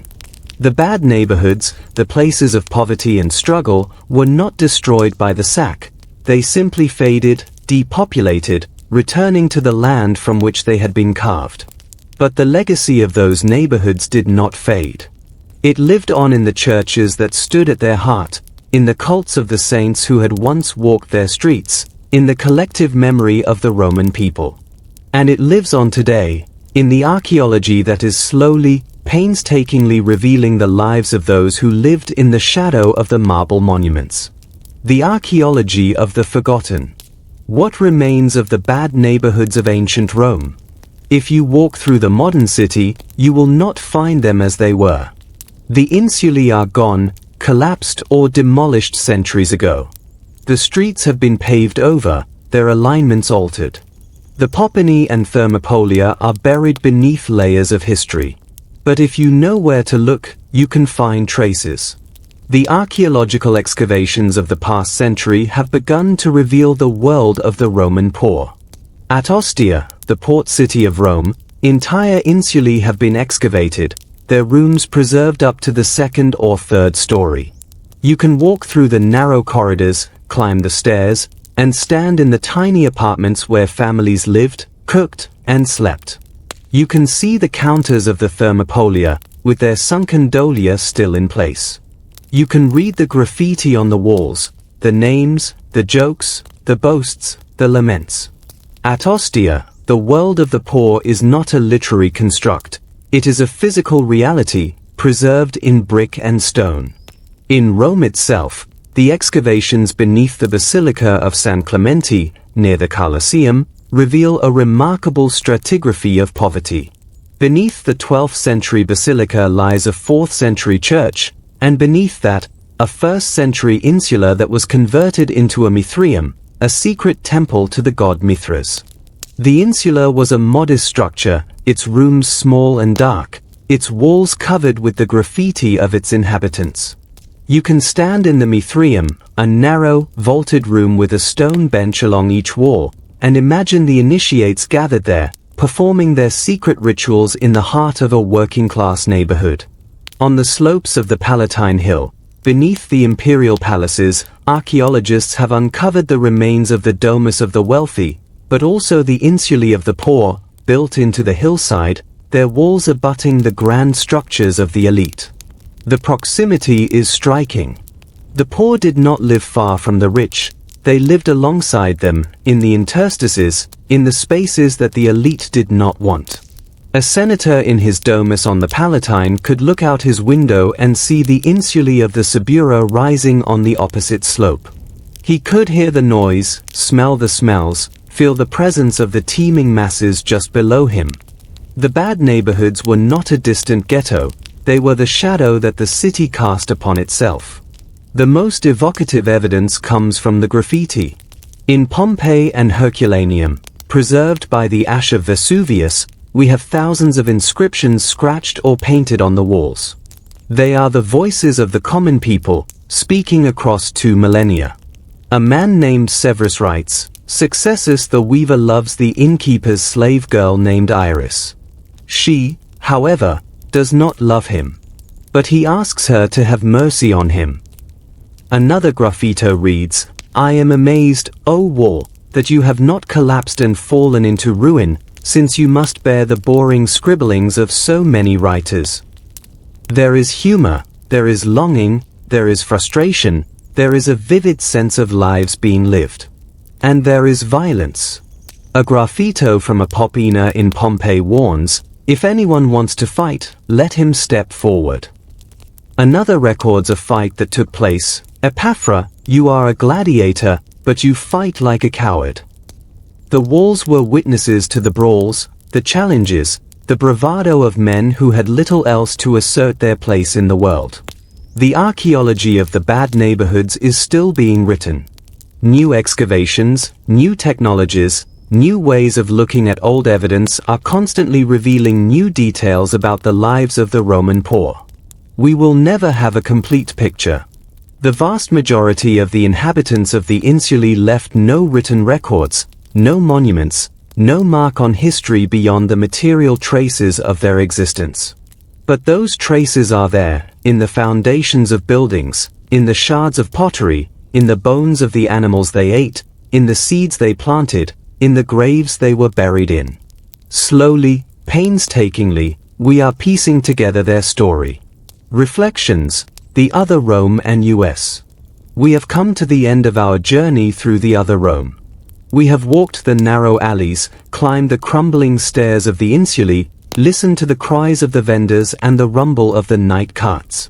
The bad neighborhoods, the places of poverty and struggle, were not destroyed by the sack. They simply faded, depopulated, returning to the land from which they had been carved. But the legacy of those neighborhoods did not fade. It lived on in the churches that stood at their heart, in the cults of the saints who had once walked their streets, in the collective memory of the Roman people. And it lives on today, in the archaeology that is slowly, painstakingly revealing the lives of those who lived in the shadow of the marble monuments. The archaeology of the forgotten. What remains of the bad neighborhoods of ancient Rome? If you walk through the modern city, you will not find them as they were. The insulae are gone, collapsed or demolished centuries ago. The streets have been paved over, their alignments altered. The Popeni and Thermopolia are buried beneath layers of history. But if you know where to look, you can find traces. The archaeological excavations of the past century have begun to reveal the world of the Roman poor. At Ostia, the port city of Rome, entire insulae have been excavated, their rooms preserved up to the 2nd or 3rd story. You can walk through the narrow corridors, climb the stairs, and stand in the tiny apartments where families lived, cooked, and slept. You can see the counters of the Thermopolia, with their sunken dolia still in place. You can read the graffiti on the walls, the names, the jokes, the boasts, the laments. At Ostia, the world of the poor is not a literary construct. It is a physical reality, preserved in brick and stone. In Rome itself, the excavations beneath the Basilica of San Clemente, near the Colosseum, reveal a remarkable stratigraphy of poverty. Beneath the 12th century basilica lies a 4th century church, and beneath that, a 1st century insula that was converted into a Mithraeum, a secret temple to the god Mithras. The insula was a modest structure, its rooms small and dark, its walls covered with the graffiti of its inhabitants. You can stand in the Mithraeum, a narrow, vaulted room with a stone bench along each wall, and imagine the initiates gathered there, performing their secret rituals in the heart of a working-class neighborhood. On the slopes of the Palatine Hill, beneath the imperial palaces, archaeologists have uncovered the remains of the domus of the wealthy, but also the insulae of the poor, built into the hillside, their walls abutting the grand structures of the elite. The proximity is striking. The poor did not live far from the rich, they lived alongside them, in the interstices, in the spaces that the elite did not want. A senator in his domus on the Palatine could look out his window and see the insulae of the Subura rising on the opposite slope. He could hear the noise, smell the smells, feel the presence of the teeming masses just below him. The bad neighborhoods were not a distant ghetto, they were the shadow that the city cast upon itself. The most evocative evidence comes from the graffiti. In Pompeii and Herculaneum, preserved by the ash of Vesuvius, we have thousands of inscriptions scratched or painted on the walls. They are the voices of the common people, speaking across 2 millennia. A man named Severus writes, "Successus the weaver loves the innkeeper's slave girl named Iris. She, however, does not love him. But he asks her to have mercy on him." Another graffito reads, "I am amazed, O wall, that you have not collapsed and fallen into ruin, since you must bear the boring scribblings of so many writers." There is humor, there is longing, there is frustration, there is a vivid sense of lives being lived. And there is violence. A graffito from a popina in Pompeii warns, "If anyone wants to fight, let him step forward." Another records a fight that took place, "Epaphra, you are a gladiator, but you fight like a coward." The walls were witnesses to the brawls, the challenges, the bravado of men who had little else to assert their place in the world. The archaeology of the bad neighborhoods is still being written. New excavations, new technologies, new ways of looking at old evidence are constantly revealing new details about the lives of the Roman poor. We will never have a complete picture. The vast majority of the inhabitants of the Insulae left no written records, no monuments, no mark on history beyond the material traces of their existence. But those traces are there, in the foundations of buildings, in the shards of pottery, in the bones of the animals they ate, in the seeds they planted, in the graves they were buried in. Slowly, painstakingly, we are piecing together their story. Reflections, the Other Rome and US. We have come to the end of our journey through the Other Rome. We have walked the narrow alleys, climbed the crumbling stairs of the Insulae, listened to the cries of the vendors and the rumble of the night carts.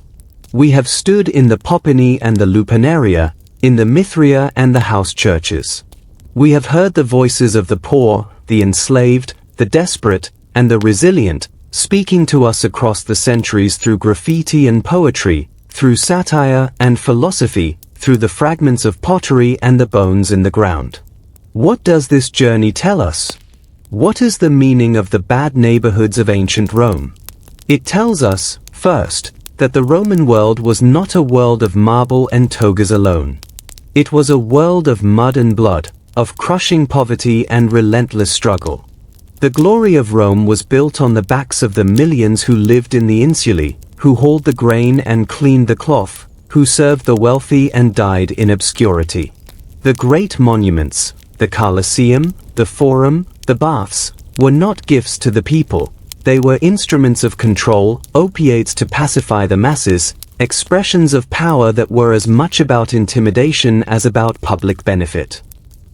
We have stood in the Popini and the Lupanaria, in the Mithria and the house churches. We have heard the voices of the poor, the enslaved, the desperate, and the resilient, speaking to us across the centuries through graffiti and poetry, through satire and philosophy, through the fragments of pottery and the bones in the ground. What does this journey tell us? What is the meaning of the bad neighborhoods of ancient Rome? It tells us, first, that the Roman world was not a world of marble and togas alone. It was a world of mud and blood, of crushing poverty and relentless struggle. The glory of Rome was built on the backs of the millions who lived in the Insulae, who hauled the grain and cleaned the cloth, who served the wealthy and died in obscurity. The great monuments, the Colosseum, the Forum, the baths, were not gifts to the people. They were instruments of control, opiates to pacify the masses, expressions of power that were as much about intimidation as about public benefit.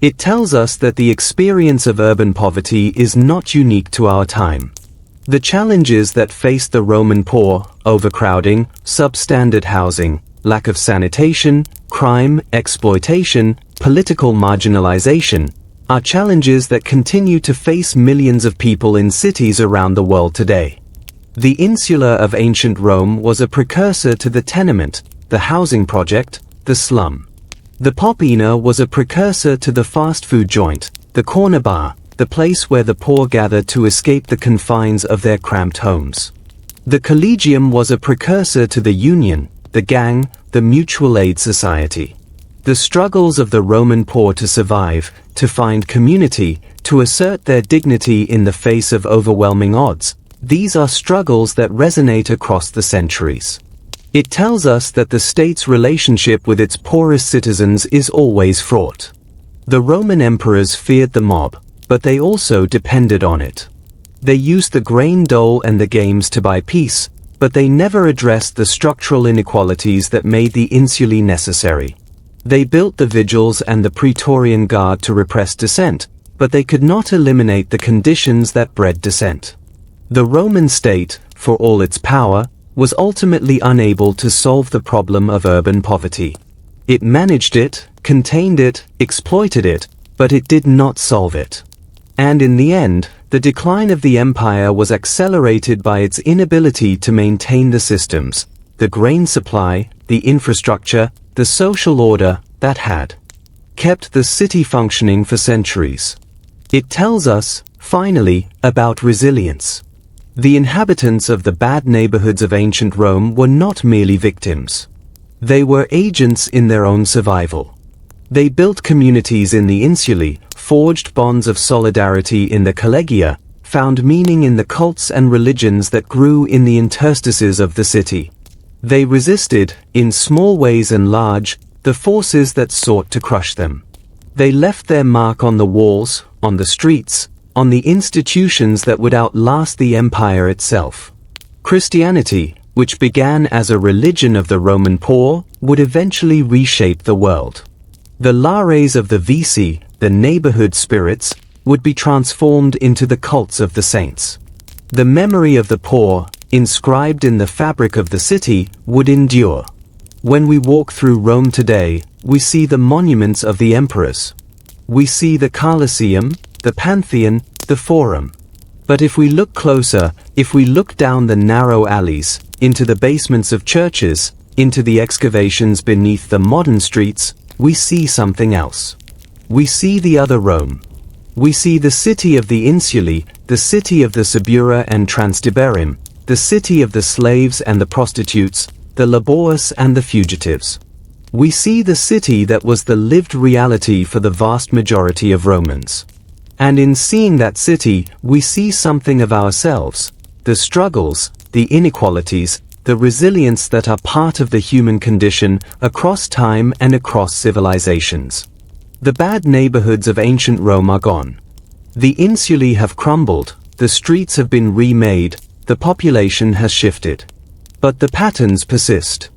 It tells us that the experience of urban poverty is not unique to our time. The challenges that faced the Roman poor, overcrowding, substandard housing, lack of sanitation, crime, exploitation, political marginalization, are challenges that continue to face millions of people in cities around the world today. The insula of ancient Rome was a precursor to the tenement, the housing project, the slum. The popina was a precursor to the fast food joint, the corner bar, the place where the poor gathered to escape the confines of their cramped homes. The collegium was a precursor to the union, the gang, the mutual aid society. The struggles of the Roman poor to survive, to find community, to assert their dignity in the face of overwhelming odds, these are struggles that resonate across the centuries. It tells us that the state's relationship with its poorest citizens is always fraught. The Roman emperors feared the mob, but they also depended on it. They used the grain dole and the games to buy peace, but they never addressed the structural inequalities that made the insulae necessary. They built the vigils and the Praetorian Guard to repress dissent, but they could not eliminate the conditions that bred dissent. The Roman state, for all its power, was ultimately unable to solve the problem of urban poverty. It managed it, contained it, exploited it, but it did not solve it. And in the end, the decline of the empire was accelerated by its inability to maintain the systems, the grain supply, the infrastructure, the social order that had kept the city functioning for centuries. It tells us, finally, about resilience. The inhabitants of the bad neighborhoods of ancient Rome were not merely victims. They were agents in their own survival. They built communities in the Insulae, forged bonds of solidarity in the collegia, found meaning in the cults and religions that grew in the interstices of the city. They resisted, in small ways and large, the forces that sought to crush them. They left their mark on the walls, on the streets, on the institutions that would outlast the empire itself. Christianity, which began as a religion of the Roman poor, would eventually reshape the world. The lares of the vici, the neighborhood spirits, would be transformed into the cults of the saints. The memory of the poor, inscribed in the fabric of the city, would endure. When we walk through Rome today, we see the monuments of the emperors. We see the Colosseum, the Pantheon, the Forum. But if we look closer, if we look down the narrow alleys, into the basements of churches, into the excavations beneath the modern streets, we see something else. We see the other Rome. We see the city of the Insulae, the city of the Subura and Transtiberim, the city of the slaves and the prostitutes, the laborious and the fugitives. We see the city that was the lived reality for the vast majority of Romans. And in seeing that city, we see something of ourselves, the struggles, the inequalities, the resilience that are part of the human condition across time and across civilizations. The bad neighborhoods of ancient Rome are gone. The insulae have crumbled, the streets have been remade, the population has shifted. But the patterns persist.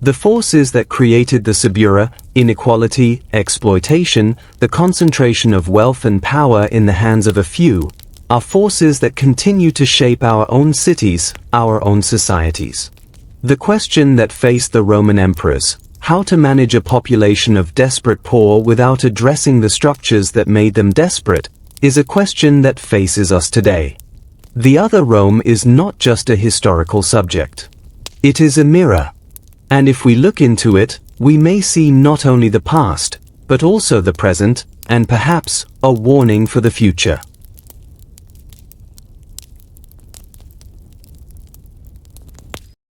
The forces that created the Subura, inequality, exploitation, the concentration of wealth and power in the hands of a few, are forces that continue to shape our own cities, our own societies. The question that faced the Roman emperors, how to manage a population of desperate poor without addressing the structures that made them desperate, is a question that faces us today. The other Rome is not just a historical subject. It is a mirror. And if we look into it, we may see not only the past, but also the present, and perhaps a warning for the future.